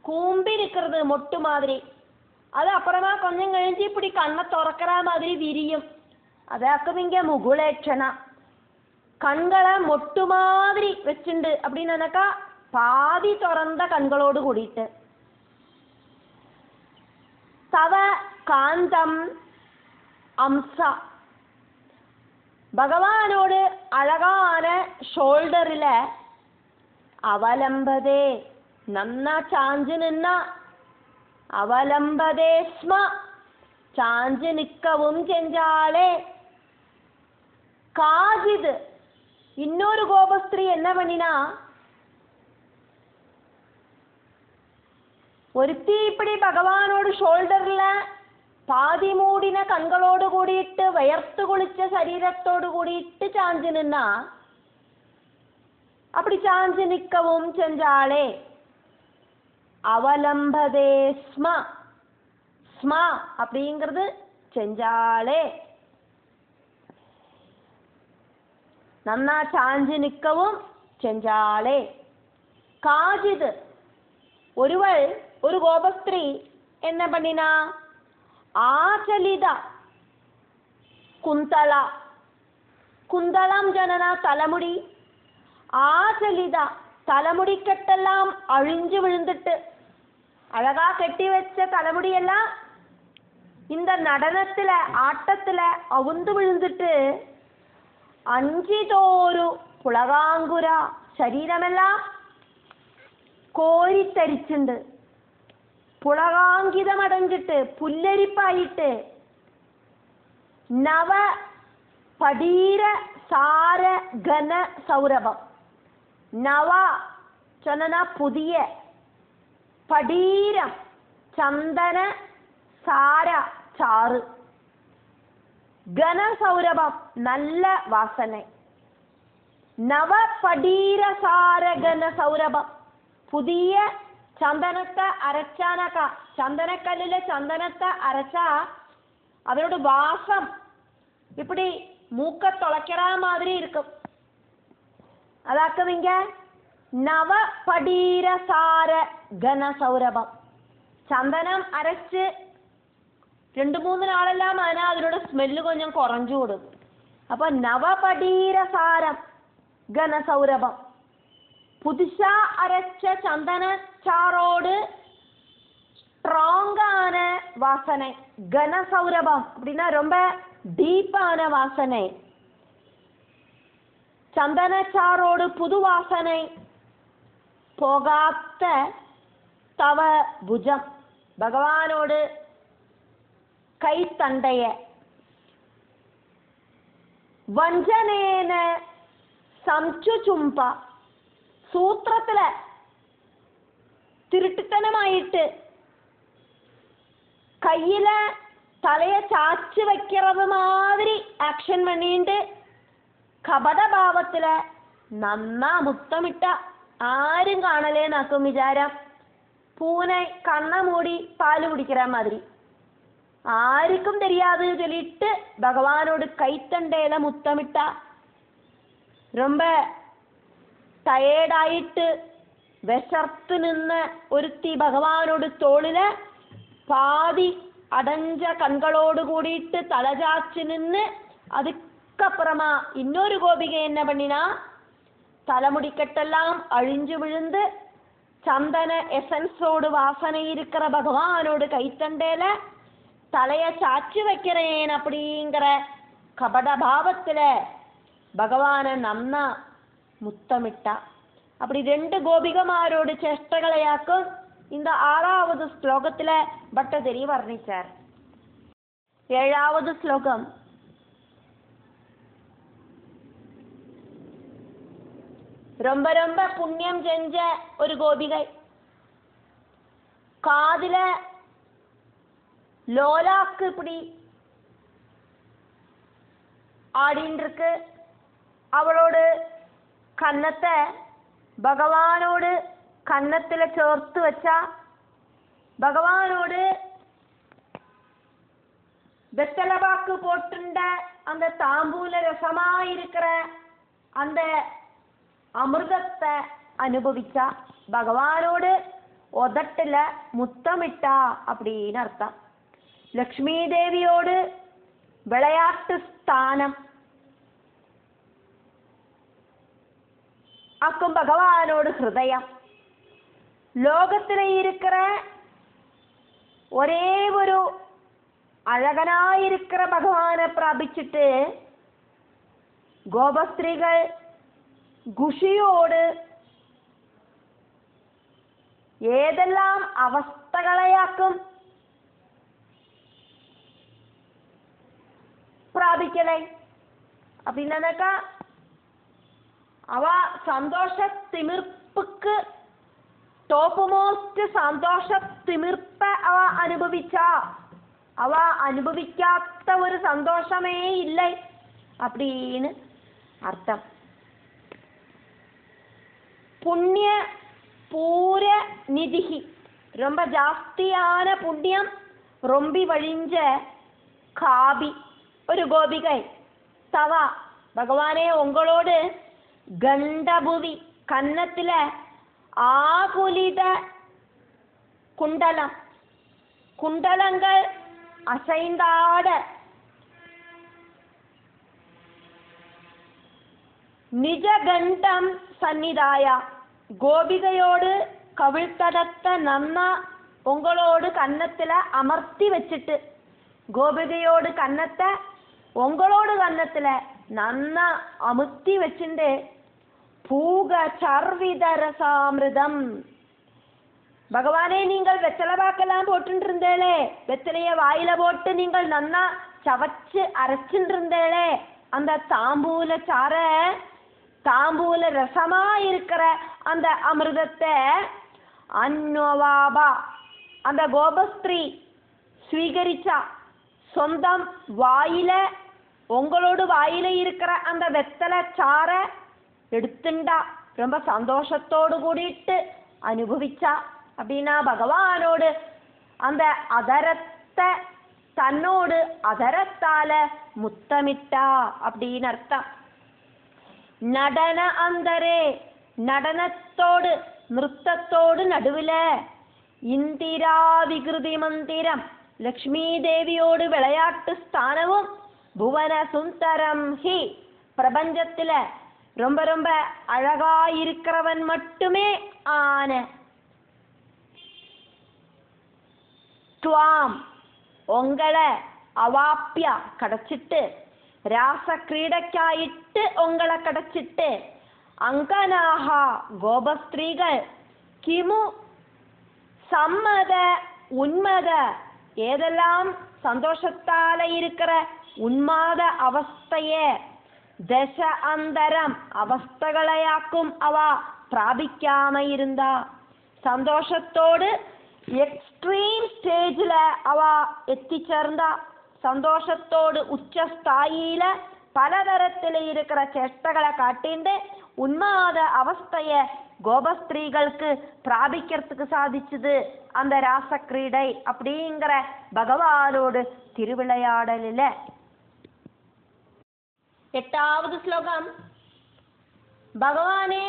கூம்பி நிற்கிறது மொட்டு மாதிரி, அது அப்புறமா கொஞ்சம் கழிஞ்சு இப்படி கண்ணை திறக்கிற மாதிரி விரியும். அதாக்கும் இங்கே முகுளேட்சணா. கண்களை மொட்டு மாதிரி வச்சுண்டு அப்படின்னாக்கா பாதி திறந்த கண்களோடு கூடிட்டு. தவ காந்தம் அம்சா. பகவானோடு அழகான ஷோல்டரில் அவலம்பதே நன்னா சாஞ்சு நின்னா. அவலம்பதே ஸ்ம சாஞ்சு நிற்கவும் செஞ்சாலே. காஜிது இன்னொரு கோபஸ்திரீ என்ன பண்ணினா ഒരുത്തി இப்படி பகவானோடு ஷோல்டர்ல பாதி மூடின கண்களோடு கூடிட்டு வயர்த்து குளிச்ச சரீரத்தோடு கூடிட்டு சாஞ்சு நின்னா. அப்படி சாஞ்சு நிற்கவும் செஞ்சாலே. அவலம்பதே ஸ்ம. ஸ்ம அப்படிங்கிறது செஞ்சாலே. நன்னா சாஞ்சு நிற்கவும் செஞ்சாலே. காஜிது ஒருவள் ஒரு கோபஸ்திரீ என்ன பண்ணினா ஆச்சலித குந்தலா. குந்தலம் ஜனனா தலைமுடி. ஆச்சலித தலைமுடிக்கட்டெல்லாம் அழிஞ்சு விழுந்துட்டு அழகா கட்டி வச்ச தலைமுடியெல்லாம் இந்த நடனத்துல ஆட்டத்துல அவுந்து விழுந்துட்டு அஞ்சிதோரு புலகாங்குரா ശരീരമെല്ലാം കോരിത്തരിച്ചുണ്ട്, പുളകാങ്കിതമടഞ്ഞിട്ട് പുല്ലരിപ്പായിട്ട് നവ പടീര സാര ഘന സൗരഭം. നവ ചൊന്ന പുതിയ, പടീരം ചന്ദന, സാര ചാറ്, ഘനസൗരഭം നല്ല വാസന. നവ പടീര സാര ഘന സൗരഭം, പുതിയ ചന്ദനത്തെ അരച്ചാനക്ക, ചന്ദനക്കല്ലിലെ ചന്ദനത്തെ അരച്ച அதோட வாசம் இப்படி மூக்க தொலைக்கிற மாதிரி இருக்கும். அதாக்குவீங்க நவ படீர சார கன சௌரபம். ചന്ദനം അരച്ച് 2-3 നാളെല്ലാം അതിനോട് സ്മെല്ല് കൊഞ്ചം കുറഞ്ഞു കൊടുക്കും. അപ്പൊ നവപടീരസാരം ഘനസൗരഭം, പുതുശ അരച്ച ചന്ദനച്ചാറോട് ஸ்ட்ராங்கான வாசனை. கனசௌரபம் அப்படின்னா ரொம்ப டீப்பான வாசனை. சந்தனச்சாரோடு புது வாசனை. போகாத்த தவ புஜம், பகவானோடு கைத்தண்டைய. വഞ്ചനേന സംചുചുംപ, സൂത്രത്തില് திருட்டுத்தனமாயிட்டு கையில தலைய சாச்சு வைக்கிறது மாதிரி ஆக்ஷன் பண்ணிட்டு കപടഭാവത്തില് നന്നാ മുത്തമിട്ട ആരും കാണലേന്നാക്കും വിചാരം. പൂനെ കണ്ണ മൂടി പാല് കുടിக்கிற மாதிரி ആർക്കും தெரியாது சொல்லிட்டு பகவானோடு கைத்தண்டையில முத்தமிட்ட. ரொம்ப ടയേർഡായിട്ട് വിശർത്ത് നിന്ന് ഒരുത്തി ഭഗവാനോട് തോളില് പാതി അടഞ്ഞ കൺകളോട് കൂടിയിട്ട് തലചാച്ച് നിന്ന് அதுக்கப்புறமா இன்னொரு கோபிகை என்ன பண்ணினா தலைமுடிக்கட்டெல்லாம் அழிஞ்சு விழுந்து சந்தன எசன்ஸோடு வாசனை இருக்கிற பகவானோடு கைத்தண்டையில தலைய சாச்சு வைக்கிறேன் அப்படிங்கிற கபட பாவத்துல பகவான நன்னா முத்தமிட்டா. அப்படி 2 கோபிகமாரோடு சேஷ்டகளையாக்கும் இந்த 6வது ஸ்லோகத்துல பட்டதிரி வர்ணிச்சார். 7வது ஸ்லோகம். ரொம்ப ரொம்ப புண்ணியம் செஞ்ச ஒரு கோபிகை காதுல லோலாக்கு இப்படி ஆடின்னு இருக்கு. அவளோடு கன்னத்தை பகவானோடு கன்னத்துல சேர்த்து வச்சா, பகவானோடு வெத்தலபாக்கு போட்டுண்ட அந்த தாம்பூல ரசமா இருக்கிற அந்த அமிர்தத்தை அனுபவிச்சா, பகவானோடு உதட்டுல முத்தமிட்டா அப்படின்னு அர்த்தம். லக்ஷ்மி தேவியோடு விளையாட்டு ஸ்தானம் ஆக்கும் பகவானோடு ஹிருதயம். லோகத்தில இருக்கிற ஒரே ஒரு அழகனாயிருக்கிற பகவானை பிராபிச்சுட்டு கோபஸ்திரீகள் குஷியோடு ഏതെല്ലാം അവസ്ഥകളെയാക്കും പ്രാപിക്കലേ அப்படின்னாக்கா அவ சந்தோஷ திமிர்ப்புக்கு ടോപ്പ് മോസ്റ്റ് സന്തോഷ തിമിർപ്പ അവ അനുഭവിച്ചാ, അവ അനുഭവിക്കാത്ത ഒരു സന്തോഷമേ ഇല്ല அப்படின்னு அர்த்தம். புண்ணிய பூர நிதிகி, ரொம்ப ஜாஸ்தியான புண்ணியம் ரொம்பி வழிஞ்ச காபி ஒரு கோபிகை. தவா பகவானே உங்களோடு கண்டபுவி கன்னத்தில ஆகுலித குண்டலம், குண்டலங்கள் அசைந்தாட நிஜகண்டம் சந்நிதாயா, கோபிகையோடு கவிழ்த்தடத்த நன்னா உங்களோடு கன்னத்துல அமர்த்தி வச்சுட்டு, கோபிகையோடு கன்னத்தை உங்களோடு கன்னத்துல நன்னா அமுத்தி வச்சுட்டு பூக சர்வித ரசாமிருதம். பகவானே, நீங்கள் வெத்தலை பாக்கெல்லாம் போட்டு இருந்தேளே, வெத்தலைய வாயில போட்டு நீங்கள் நன்னா சவச்சு அரைச்சுட்டு இருந்தேளே, அந்த தாம்பூல சார, தாம்பூல ரசமா இருக்கிற அந்த அமிர்தத்தை அன்வவாபா அந்த கோபஸ்திரீ ஸ்வீகரிச்சா. சொந்தம் வாயில, உங்களோட வாயில இருக்கிற அந்த வெத்தலை சார எடுத்துண்டா, ரொம்ப சந்தோஷத்தோடு கூடிட்டு அனுபவிச்சா. அப்படின்னா பகவானோடு அந்த அதரத்தை தன்னோடு அதரத்தால முத்தமிட்டா அப்படின்னு அர்த்தம். நடன அந்தரே, நடனத்தோடு நிறுத்தத்தோடு நடுவில் இந்திரா விகிருதி மந்திரம், லக்ஷ்மி தேவியோடு விளையாட்டு ஸ்தானமும் புவன சுந்தரம் ஹி, பிரபஞ்சத்துல ரொம்ப ரொம்ப அழகா இருக்கிறவன் மட்டுமே ஆன துவாம் உங்களை அவாப்பியா கிடைச்சிட்டு, ராச கிரீடக்காயிட்டு உங்களை கிடைச்சிட்டு, அங்கனாகா கோபஸ்திரீகள் கிமு சம்மத உன்மத, ஏதெல்லாம் சந்தோஷத்தால இருக்கிற உன்மாத அவஸ்தைய தச அந்தரம் அவஸ்தகளையாக்கும் அவ பிராபிக்காம இருந்தா. சந்தோஷத்தோடு எக்ஸ்ட்ரீம் ஸ்டேஜில் அவ எத்திச்சேர்ந்தா. சந்தோஷத்தோடு உச்சஸ்தாயில பலதரத்தில் இருக்கிற சேஷ்டகளை காட்டிண்டு உன்மாத அவஸ்தைய கோபஸ்திரீகளுக்கு பிராபிக்கிறதுக்கு சாதிச்சுது அந்த ராசக்கிரீடை அப்படிங்கிற பகவானோடு திருவிளையாடலில். 8வது ஸ்லோகம். பகவானே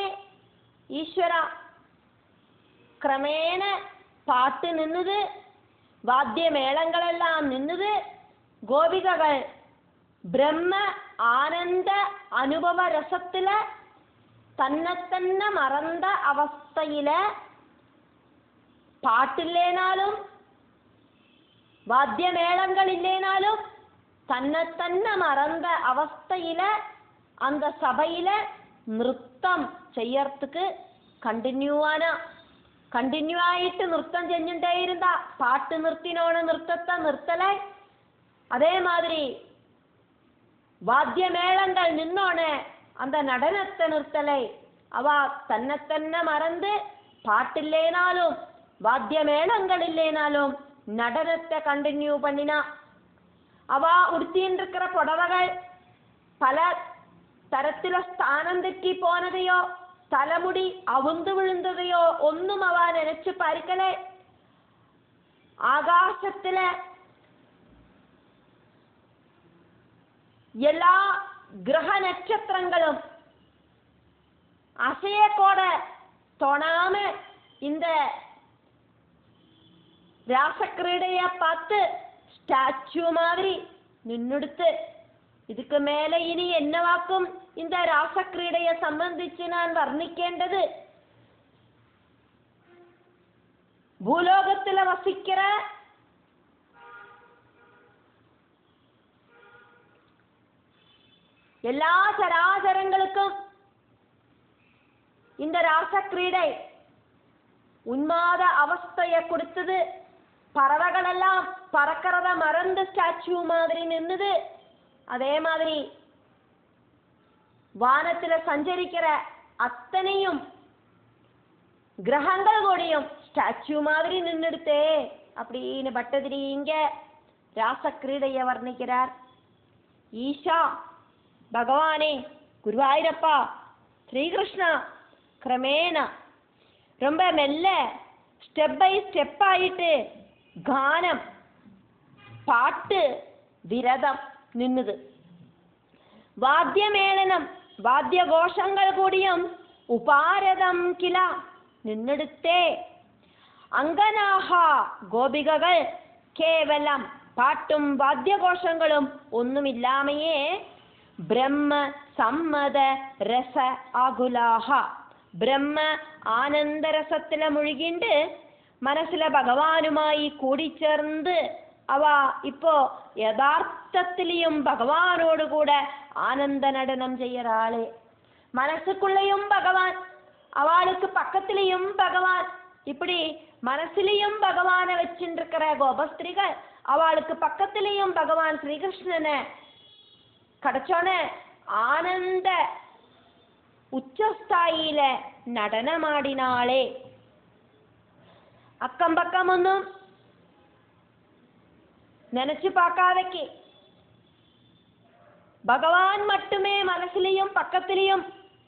ஈஸ்வரா, ക്രമേണ പാട്ട് നിന്നത്, വാദ്യമേളങ്ങളെല്ലാം നിന്നത്, ഗോപികകൾ ബ്രഹ്മ ആനന്ദ അനുഭവ രസത്തില് തന്നെ മറന്ന അവസ്ഥയില്, പാട്ടില്ലേനാലും വാദ്യമേളങ്ങളില്ലേനാലും തന്നെ മറந்த അവസ്ഥയില് அந்த சபையில നൃത്തം ചെയ്യறதுக்கு കണ്ടിന്യൂ ആയിട്ട് നൃത്തം ചെഞ്ഞിട്ടേയിരുന്ന, പാട്ട് നിർത്തിനോണ് നൃത്തത്തെ നിർത്തലേ, അതേമാതിരി വാദ്യമേളങ്ങൾ നിന്നോണ് அந்த நடனத்தை நிறுத்தலை. அவ തന്നെ மறந்து பாட்டில்லேனாலும் வாத்தியமேளங்கள் இல்லேனாலும் நடனத்தை கண்டினியூ பண்ணினா. அவ உடுத்தின்னு இருக்கிற புடவைகள் பல തരത്തില സ്ഥാനം തെറ്റി പോനതയോ തലമുടി അവുന്തു വിഴുന്നതയോ ഒന്നും അവ നനച്ചു പരിക്കലെ. ആകാശത്തിലെ എല്ലാ கிரகநட்சத்திரங்களும் அசையக்கூட தொணாம இந்த ராசக்கிரீடைய பார்த்து ஸ்டாச்சு மாதிரி நின்னுடுத்து. இதுக்கு மேல இனி என்னவாக்கும் இந்த ராசக்கிரீடைய சம்பந்திச்சு நான் வர்ணிക്കേണ്ടது. பூலோகத்துல வசிக்கிற எல்லா சராசரங்களுக்கும் இந்த ராசக்கிரீடை உன்மாத அவஸ்தையை கொடுத்தது. பறவைகளெல்லாம் பறக்கிறத மறந்து ஸ்டாச்சு மாதிரி நின்னுது. அதே மாதிரி வானத்துல சஞ்சரிக்கிற அத்தனையும் கிரகங்கள் கூடயும் ஸ்டாச்சு மாதிரி நின்னுடுத்தே அப்படின்னு பட்டதிரி இங்க ராசக்கிரீடைய வர்ணிக்கிறார். ஈஷா பகவானே, குருவாயூரப்பா, ஸ்ரீகிருஷ்ணா, கிரமேண ரொம்ப மெல்ல ஸ்டெப் பை ஸ்டெப் ஆயிட்டு கானம் பாட்டு விரதம் நின்னுது. വാദ്യമേളനം വാദ്യഘോഷങ്ങൾ കൂടിയും ഉപാരതം കില നിന്നെടുത്തേ. അങ്കനാഹ ഗോപികകൾ കേവലം പാട്ടും വാദ്യഘോഷങ്ങളും ഒന്നുമില്ലാമയേ ബ്രഹ്മ സമ്മത രസ ആകുലാഹ, ബ്രഹ്മ ആനന്ദരസത്തിലെ മുഴുകിണ്ട് മനസ്സിലെ ഭഗവാനുമായി കൂടിച്ചേർന്ന് അവ ഇപ്പോ യഥാർത്ഥത്തിലും ഭഗവാനോട് കൂടെ ആനന്ദ നടനം ചെയ്യറാളെ. மனசுக்குள்ளேயும் பகவான், அவளுக்கு பக்கத்திலையும் பகவான். இப்படி மனசுலையும் பகவானை வச்சுருக்கிற கோபஸ்திரிகள் அவளுக்கு பக்கத்திலையும் பகவான் ஸ்ரீகிருஷ்ணனை கிடைச்சோன்னு ஆனந்த உச்சஸ்தாயில நடனமாடினாளே. அக்கம் பக்கம் ஒன்றும் நினைச்சு பார்க்காதக்கு பகவான் மட்டுமே மனசுலையும் பக்கத்திலையும்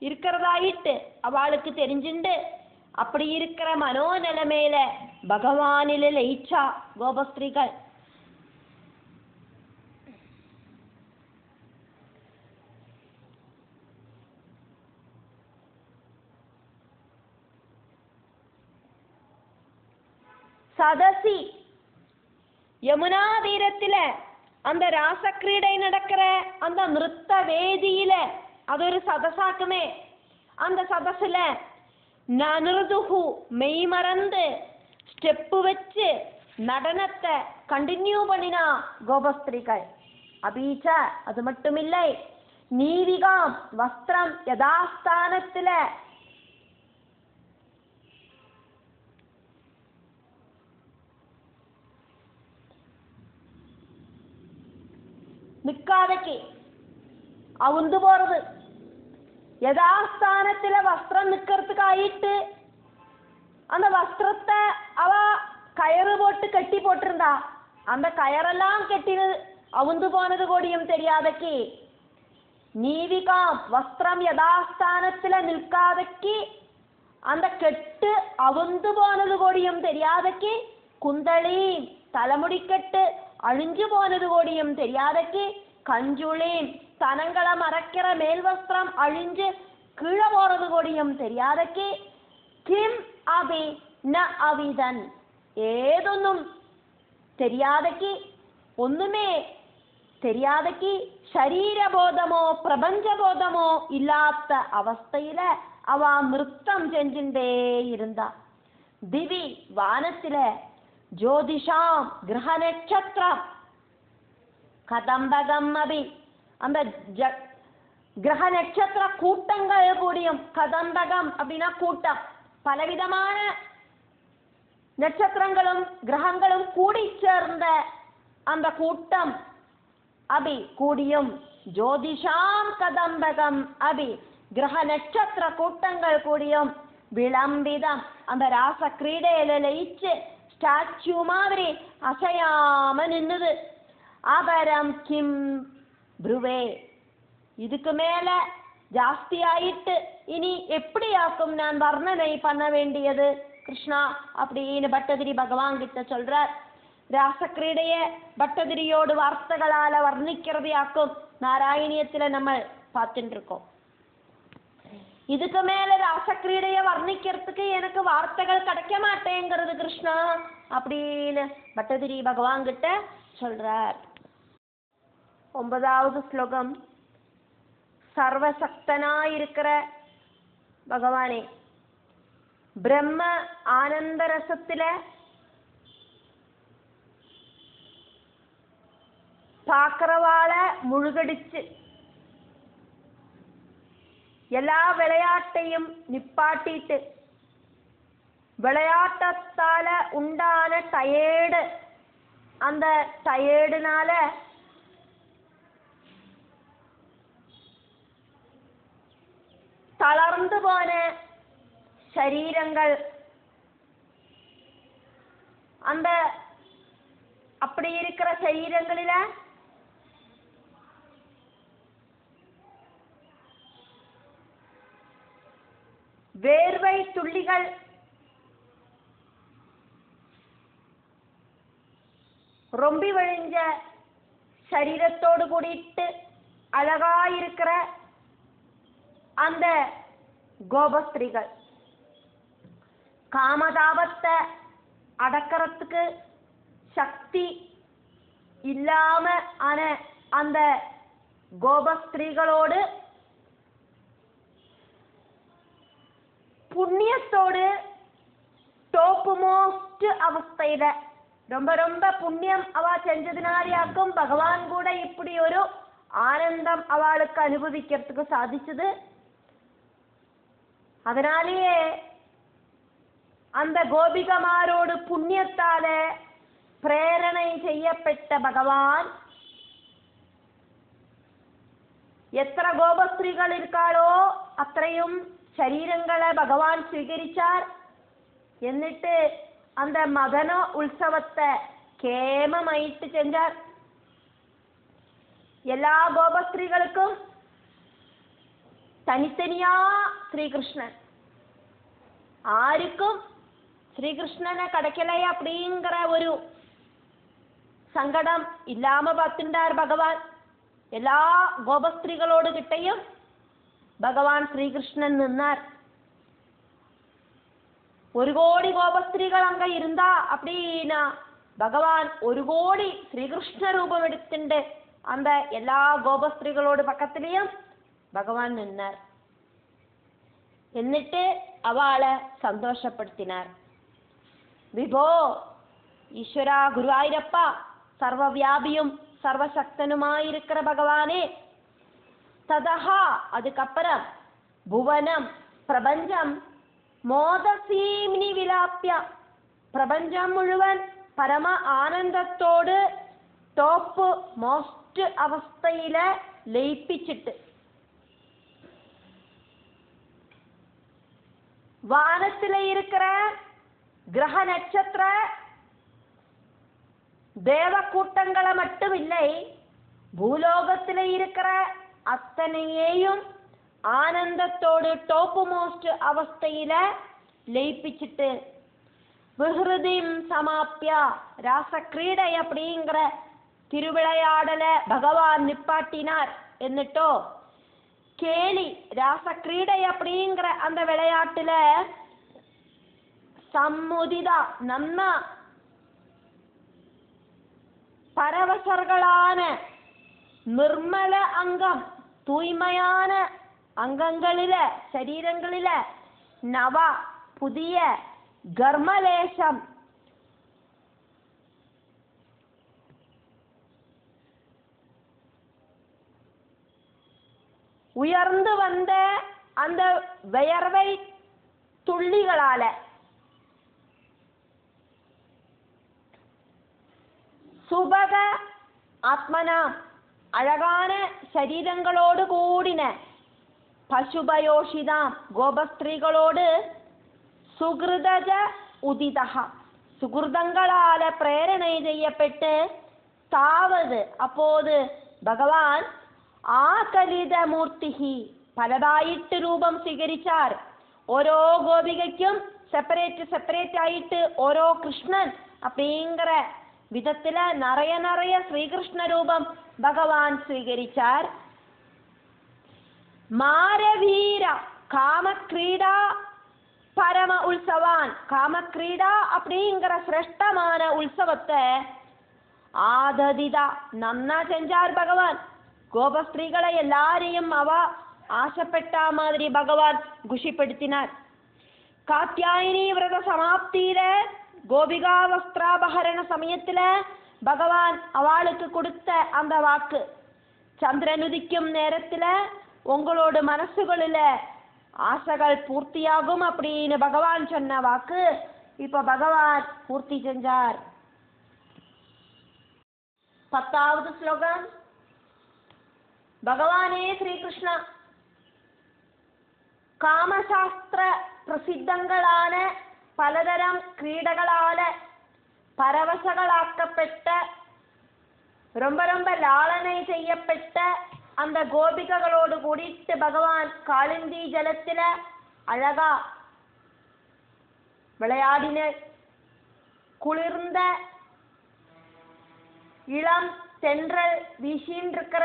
இருக்கிறதாயிட்டு அவளுக்கு தெரிஞ்சுண்டு அப்படி இருக்கிற மனோநிலைமையில பகவானில லயிச்சா கோபஸ்திரிகள். சதசி யமுனா தீரத்தில அந்த ராசக்கிரீடை நடக்கிற அந்த நிறுத்த வேதியில அது ஒரு சதசாக்குமே. அந்த சதசுல நனுதுகு மெய் மறந்து ஸ்டெப்பு வச்சு நடனத்தை கண்டினியூ பண்ணினா கோபஸ்திரிகள். அபீச்ச அது மட்டுமில்லை, நீவிகாம் வஸ்திரம் யதாஸ்தானத்துல நிக்காதக்கு அவுந்து போறது. யதாஸ்தானத்துல வஸ்திரம் நிக்கிறதுக்காயிட்டு அந்த வஸ்திரத்தை அவ கயறு போட்டு கட்டி போட்டிருந்தா. அந்த கயரெல்லாம் கெட்டினு அவுந்து போனது கூடியும் தெரியாதக்கு நீவிகாம் வஸ்திரம் யதாஸ்தானத்துல நிற்காதக்கு அந்த கெட்டு அவுந்து போனது கூடியும் தெரியாதக்கு குந்தளி தலைமுடிக்கட்டு அழிஞ்சு போனது கூடியும் தெரியாதக்கு கஞ்சுளேன் ஸ்தனங்களை மறைக்கிற மேல் வஸ்திரம் அழிஞ்சு கீழே போறது கூடியும் தெரியாதக்கு கிம் அபி ந அவிதன் ஏதொன்னும் தெரியாதக்கு ஒண்ணுமே தெரியாதக்கு ശരീരബോധമോ പ്രപഞ്ചബോധമോ ഇല്ലാത്ത അവസ്ഥയില അവ നൃത്തം ചെഞ്ചിണ്ടേ ഇരുന്ന ദിവി വാനത്തിലെ ജ്യോതിഷാം ഗ്രഹനക്ഷത്രം കദംബകം അഭി அந்த கிரக நட்சத்திர கூட்டங்கள் கூடியும் கதம்பகம் அப்படின்னா கூட்டம் பலவிதமான நட்சத்திரங்களும் கிரகங்களும் கூடி சேர்ந்த அந்த கூட்டம் அபி கூடியும் ஜோதிஷாம் கதம்பகம் அபி கிரக நட்சத்திர கூட்டங்கள் கூடியும் விளம்பிதம் அந்த ராச கிரீடையில லயிச்சு ஸ்டாச்சு மாதிரி அசையாம நின்னுது. அபரம் கிம் ப்ருவே இதுக்கு மேல ஜாஸ்தி ஆயிட்டு இனி எப்படியாக்கும் நான் வர்ணனை பண்ண வேண்டியது கிருஷ்ணா அப்படின்னு பட்டதிரி பகவான் கிட்ட சொல்றார். ராசக்கிரீடைய பட்டதிரியோடு வார்த்தைகளால வர்ணிக்கிறதையாக்கும் நாராயணியத்துல நம்ம பார்த்துட்டு இருக்கோம். இதுக்கு மேல ராசக்கிரீடைய வர்ணிக்கிறதுக்கு எனக்கு வார்த்தைகள் கிடைக்க மாட்டேங்கிறது கிருஷ்ணா அப்படின்னு பட்டதிரி பகவான் கிட்ட சொல்றார். 9வது ஸ்லோகம். சர்வசக்தனாயிருக்கிற பகவானே, பிரம்ம ஆனந்த ரசத்துல பாக்குறவாள முழுகடிச்சு எல்லா விளையாட்டையும் நிப்பாட்டிட்டு விளையாட்டத்தால உண்டான டயர்டு அந்த டயர்டுனால தளர்ந்து போன சரீரங்கள் அந்த அப்படி இருக்கிற சரீரங்களில வேர்வை துள்ளிகள் ரொம்பி வழிஞ்ச சரீரத்தோடு கூடிட்டு அழகாயிருக்கிற அந்த கோபஸ்திரிகள் காமதாபத்தை அடக்கிறதுக்கு சக்தி இல்லாம ஆன அந்த கோபஸ்திரிகளோடு புண்ணியத்தோடு டோப்பு மோஸ்ட் அவஸ்தையில ரொம்ப ரொம்ப புண்ணியம் அவ செஞ்சதுனாலேயாக்கும் பகவான் கூட இப்படி ஒரு ஆனந்தம் அவளுக்கு அனுபவிக்கிறதுக்கு சாதிச்சது. அதனாலேயே அந்த கோபிகமாரோடு புண்ணியத்தால பிரேரணை செய்யப்பட்ட பகவான் എത്ര ഗോപസ്ത്രീകൾ ഇരിക്കാളോ അത്രയും ശരീരങ്ങളെ ഭഗവാൻ സ്വീകരിച്ചാർ. എന്നിട്ട് அந்த മദന ഉത്സവത്തെ കേമമായിട്ട് ചെഞ്ചാർ. എല്ലാ ഗോപസ്ത്രീകൾക്കും തനിത്തനിയാ ശ്രീകൃഷ്ണൻ, ആർക്കും ശ്രീകൃഷ്ണനെ കടക്കലേ அப்படிங்கிற ഒരു സങ്കടം ഇല്ലാമ பார்த்துட்டார் ഭഗവാൻ. എല്ലാ ഗോപസ്ത്രീകളോട് കിട്ടയും ഭഗവാൻ ശ്രീകൃഷ്ണൻ നിന്നാർ. 1 கோடி கோபஸ்திரீகள் அங்க இருந்தா அப்படின்னா பகவான் 1 கோடி ஸ்ரீகிருஷ்ண ரூபம் எடுத்துண்டு அந்த எல்லா கோபஸ்திரீகளோட பக்கத்திலையும் பகவான் நின்னார். എന്നിട്ട് അവളെ സന്തോഷപ്പെടുത്തിനാർ. വിഭോ ഈശ്വര ഗുരുവായൂരപ്പ, സർവവ്യാപിയും സർവശക്തനുമായിരിக்கிற பகவானே, ததஹா அதுக்கப்புறம் புவனம் பிரபஞ்சம் മോദസീംനി വിലാപ്യ, പ്രപഞ്ചം മുഴുവൻ പരമ ആനന്ദത്തോട് ടോപ്പ് മോസ്റ്റ് അവസ്ഥയിലെ ലയിപ്പിച്ചിട്ട് வானத்திலே இருக்கிற கிரக நட்சத்திர தேவ கூட்டங்களை மட்டும் இல்லை, பூலோகத்திலே இருக்கிற அத்தனையையும் ஆனந்தத்தோடு டோப்பு மோஸ்ட் அவஸ்தையில லயிப்பிச்சிட்டு விஹ்ருதிம் சமாப்பியா, ராசக்கிரீடை அப்படிங்கிற திருவிளையாடல பகவான் நிப்பாட்டினார். എന്നിട്ടോ கேலி ராசக்கிரீடை அப்படிங்கிற அந்த விளையாட்டுல சம்முதிதா நம்ம பரவசர்களான நிர்மல அங்கம், தூய்மையான അംഗങ്ങളിലെ ശരീരങ്ങളിലെ നവ പുതിയ ഗർമ്മലേശം ഉയർന്നു വന്ന அந்த வியர்வை துள்ளிகளால സുഭഗ ആത്മന അഴകാന ശരീരങ്ങളോട് കൂടിന പശുഭയോഷിതാം ഗോപസ്ത്രീകളോട് സുഹൃതജ ഉദിത സുഹൃതങ്ങളാലെ പ്രേരണ ചെയ്യപ്പെട്ട് താവത് അപ്പോത് ഭഗവാൻ ആകലിത മൂർത്തി പലതായിട്ട് രൂപം സ്വീകരിച്ചാർ. ഓരോ ഗോപികയ്ക്കും സെപ്പറേറ്റ് ആയിട്ട് ഓരോ കൃഷ്ണൻ அப்படிங்கிற വിധത്തില നിറയെ ശ്രീകൃഷ്ണ രൂപം ഭഗവാൻ സ്വീകരിച്ചാർ. മാരവീര காமக்ரீடா பரம உற்சவான், காமக்ரீடா அப்படிங்கிற சிரேஷ்டமான உற்சவத்தை ஆததிதா நன்னா செஞ்சார் பகவான். கோபஸ்திரீகளை எல்லாரையும் அவ ஆசைப்பட்ட மாதிரி பகவான் குஷிப்படுத்தினார். காத்யாயினி விரத சமாப்தியில கோபிகா வஸ்திராபகரண சமயத்துல பகவான் அவளுக்கு கொடுத்த அந்த வாக்கு, சந்திரனுதிக்கும் நேரத்துல உங்களோட மனசுகளில ஆசைகள் பூர்த்தியாகும் அப்படின்னு பகவான் சொன்ன வாக்கு இப்ப பகவான் பூர்த்தி செஞ்சார். 10வது ஸ்லோகம். பகவானே ஸ்ரீகிருஷ்ணா காமசாஸ்திர பிரசித்தங்களான பலதரம் கிரீடங்களால பரவசங்களாக்கப்பட்ட ரொம்ப லாளனை செய்யப்பட்ட அந்த கோபிகளோடு கூடிட்டு பகவான் காளிந்தி ஜலத்தில அழகா விளையாடின. குளிர்ந்த இளம் தென்றல் வீசின்னு இருக்கிற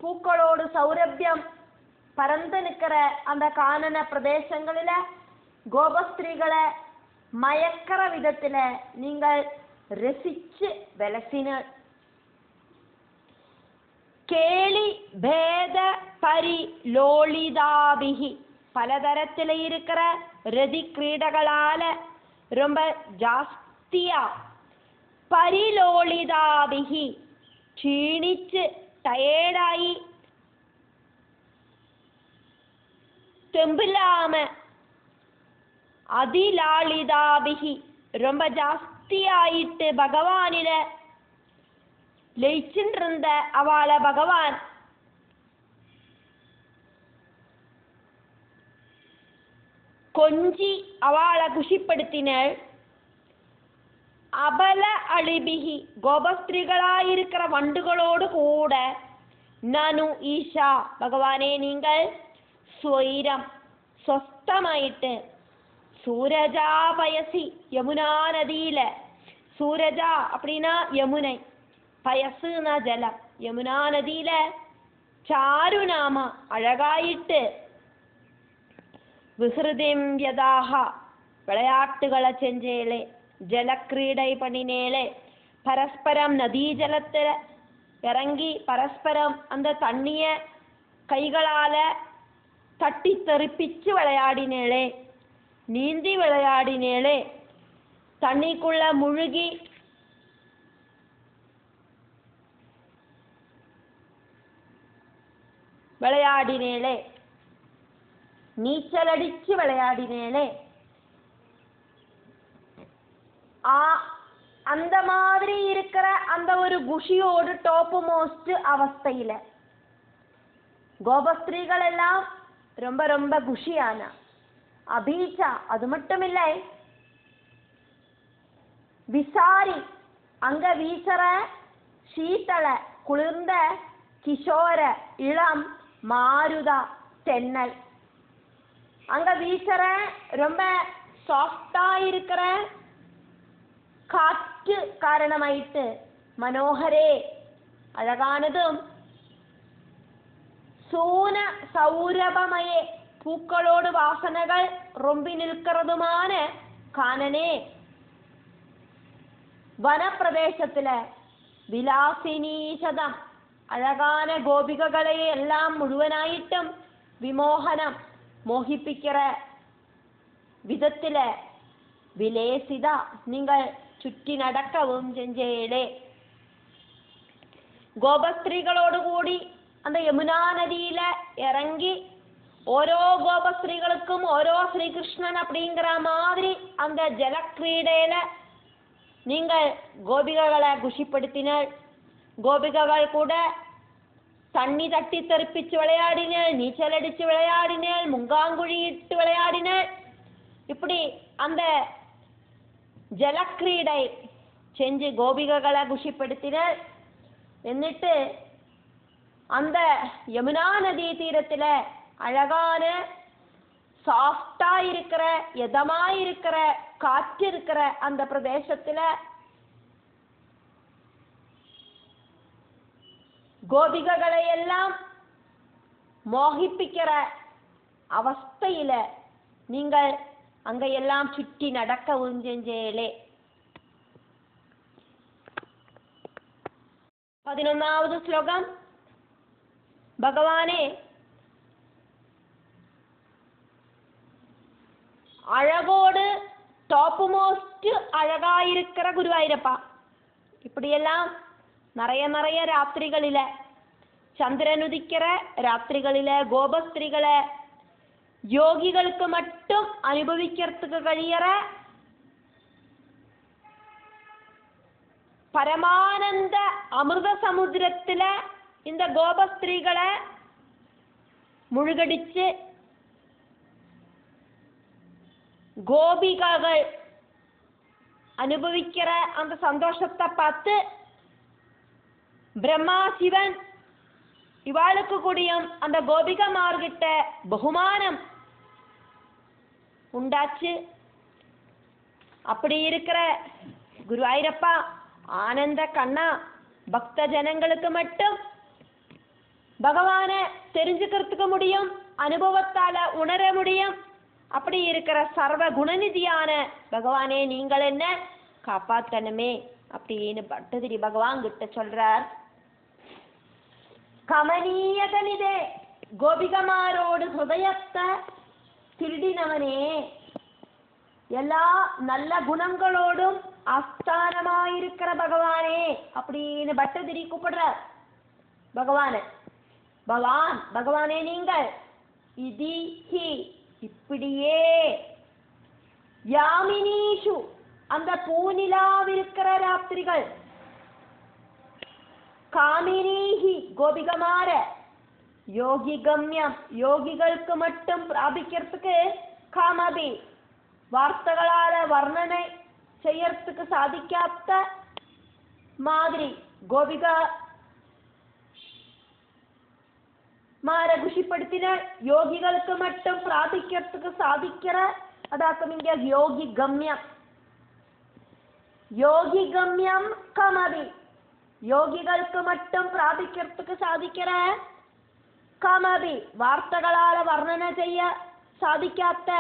பூக்களோடு சௌரபியம் பறந்து நிற்கிற அந்த கானன பிரதேசங்களில கோபஸ்திரீகளை மயக்கிற விதத்துல நீங்கள் ரசிச்சு விலசின. கேலி பேத பரிலோலிதாபிகி பலதரத்தில் இருக்கிற ரதி கிரீடங்களால ரொம்ப ஜாஸ்தியா பரிலோலிதாபிகி ക്ഷീണിച്ച് டயர்டாயி தெம்பில்லாம அதிலாளிதாபிகி ரொம்ப ஜாஸ்தியாயிட்டு பகவானில லயிச்சுட்டு இருந்த அவளை பகவான் கொஞ்சி அவளை குஷிப்படுத்தினாள். அபல அழிபிகி கோபஸ்திரிகளாயிருக்கிற வண்டுகளோடு கூட நனு ஈஷா பகவானே நீங்கள் സ്വൈരം സ്വസ്ഥമായിട്ട് சூரஜா பயசி யமுனா நதியில சூரஜா அப்படின்னா யமுனை, பயசுனா ஜலம், யமுனா நதியில சாருநாம அழகாயிட்டு விஹൃதிம் யதாக விளையாட்டுகளை செஞ்சேளே, ஜலக்கிரீடை பண்ணினேளே, பரஸ்பரம் நதி ஜலத்துல இறங்கி பரஸ்பரம் அந்த தண்ணிய கைகளால தட்டி தெறிப்பிச்சு விளையாடினேளே, நீந்தி விளையாடினேளே, தண்ணிக்குள்ள முழுகி விளையாடினேளே, நீச்சல் அடிச்சு விளையாடினேளே. அந்த மாதிரி இருக்கிற அந்த ஒரு குஷியோடு டாப்பு மோஸ்ட் அவஸ்தையில கோபஸ்திரீகள் எல்லாம் ரொம்ப ரொம்ப குஷியான அபீச்சா. அது மட்டும் இல்லை, விசாரி அங்க வீசற சீத்தள குளிர்ந்த கிஷோர இளம் மாருதா தென்னல், அங்க வீசற ரொம்ப சாஃப்டா இருக்கிற காற்று காரணமாயிட்டு மனோகரே அழகானதும் சூன சௌரபமயே பூக்களோடு வாசனைகள் ரொம்பி நிற்கிறதுமான காணனே, வனப்பிரதேசத்துல விலாசினீசதம் அழகான கோபிகைகளை எல்லாம் முழுவனாயிட்டும் விமோகனம் மோகிப்பிக்கிற விதத்துல விலேசிதா நீங்கள் சுற்றி நடக்கவும் செஞ்சேளே. கோபஸ்திரீகளோடு கூடி அந்த யமுனா நதியில இறங்கி ஓரோ கோபஸ்திரீகளுக்கும் ஓரோ ஸ்ரீகிருஷ்ணன் அப்படிங்கிற மாதிரி அந்த ஜலக்கிரீடையில நீங்கள் கோபிகைகளை குஷிப்படுத்தினாள். கோபிகைகள் கூட தண்ணி தட்டி தெறிப்பிச்சு விளையாடினாள், நீச்சல் அடிச்சு விளையாடினாள், முங்காங்குழி இட்டு விளையாடினாள். இப்படி அந்த ஜலக்கிரீடை செஞ்சு கோபிகைகளை குஷிப்படுத்தினாள். എന്നിട്ട് அந்த யமுனா நதி தீரத்துல அழகான சாஃப்டா இருக்கிற எதமா இருக்கிற காற்று இருக்கிற அந்த பிரதேசத்துல கோபிகைகளை எல்லாம் மோகிப்பிக்கிற அவஸ்தையில நீங்கள் அங்க எல்லாம் சுற்றி நடக்கவும் செஞ்சேளே. 11வது ஸ்லோகம். பகவானே அழகோடு டாப் மோஸ்ட் அழகாயிருக்கிற குருவாயூரப்பா, இப்படியெல்லாம் நிறைய ராத்திரிகளில சந்திரன் உதிக்கிற ராத்திரிகளில கோபஸ்திரிகளை யோகிகளுக்கு மட்டும் அனுபவிக்கிறதுக்கு കഴിയற பரமானந்த அமிர்த சமுத்திரத்துல இந்த கோபஸ்திரீகளை முழுகடிச்சு கோபிகைகள் அனுபவிக்கிற அந்த சந்தோஷத்தை பார்த்து பிரம்மா சிவன் இவாளுக்கு கூடியும் அந்த கோபிகமார்கிட்ட பகுமானம் உண்டாச்சு. அப்படி இருக்கிற குருவாயூரப்பா ஆனந்த கண்ணா, பக்த ஜனங்களுக்கு மட்டும் பகவானை தெரிஞ்சுக்கிறதுக்கு முடியும், அனுபவத்தால உணர முடியும். அப்படி இருக்கிற சர்வ குணநிதியான பகவானே நீங்கள் என்ன காப்பாத்தணுமே அப்படின்னு பட்டதிரி பகவான் கிட்ட சொல்றார். கமனீயதனிதே கோபிகமாரோடு ஹிருதயத்தை திருடினவனே, எல்லா நல்ல குணங்களோடும் ஆஸ்தானமாயிருக்கிற பகவானே அப்படின்னு பட்டதிரி கூப்பிடுறார் பகவான. பகவானே நீங்கள் இதி ஹி இப்படியே யாமினீஷு அந்த பூநிலாவிருக்கிற ராத்திரிகள், காமினீஹி கோபிகமார, யோகி கம்யம் யோகிகளுக்கு மட்டும் பிராபிக்கிறதுக்கு, காமபி வார்த்தைகளால வர்ணனை செய்யறதுக்கு சாதிக்காத மாதிரி கோபிகா மார குஷிப்படுத்தின யோகிகளுக்கு மட்டும் பிராபிக்கிறதுக்கு சாதிக்கிற அதாக்கும் இங்க யோகி கம்யம். யோகி கம்யம் கமபி யோகிகளுக்கு மட்டும் பிராபிக்கிறதுக்கு சாதிக்கிற, கமபி வார்த்தைகளால வர்ணனை செய்ய சாதிக்காத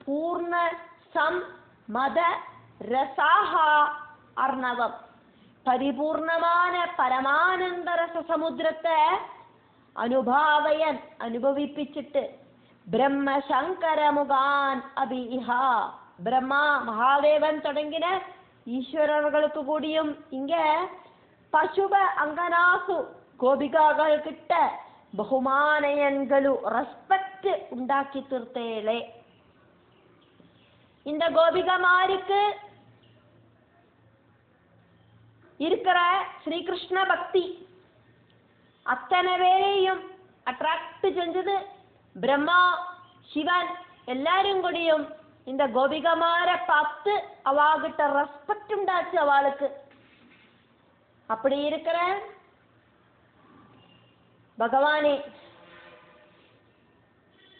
பூர்ண சம் மத ரசாஹா அர்ணவம் பரிபூர்ணமான பரமானந்த ரச சமுத்திரத்தை അനുഭാവയൻ അനുഭവിപ്പിച്ചിട്ട് ബ്രഹ്മ ശങ്കര മുഖാൻ അഭിഹാ ബ്രഹ്മ മഹാദേവൻ തുടങ്ങിയ ഈശ്വരകൾക്ക് കൂടിയും ഇങ്ങ പശുപ അങ്കനാസു ഗോപികകൾക്കിട്ട ബഹുമാനയൻകളു റെസ്പെക്ട് ഉണ്ടാക്കി തീർത്തേളെ. இந்த கோபிகமாருக்கு இருக்கிற ஸ்ரீகிருஷ்ண பக்தி அத்தனை பேரையும் அட்ராக்ட் செஞ்சது பிரம்மா சிவன் எல்லாரும் கூடியும் இந்த கோபிகமாரை பார்த்து அவகிட்ட ரெஸ்பெக்ட் உண்டாச்சு அவளுக்கு. அப்படி இருக்கிற பகவானே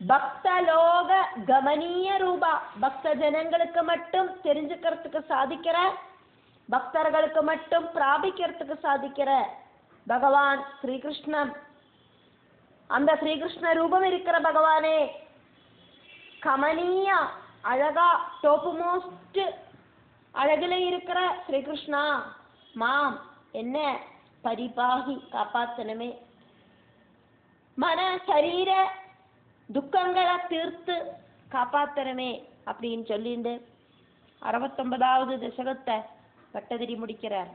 பக்தலோக கமனீய ரூபா பக்த ஜனங்களுக்கு மட்டும் தெரிஞ்சுக்கிறதுக்கு சாதிக்கிற, பக்தர்களுக்கு மட்டும் பிராபிக்கிறதுக்கு சாதிக்கிற பகவான் ஸ்ரீகிருஷ்ணன். அந்த ஸ்ரீகிருஷ்ண ரூபம் இருக்கிற பகவானே கமனீய அழகா டோப்பு மோஸ்ட் அழகில இருக்கிற ஸ்ரீகிருஷ்ணா மாம் என்ன பரிபாகி காப்பாத்தனமே, மன சரீர துக்கங்களை தீர்த்து காப்பாத்தனமே அப்படின்னு சொல்லிட்டு 69வது தசகத்தை பட்டதிரி முடிக்கிறார்.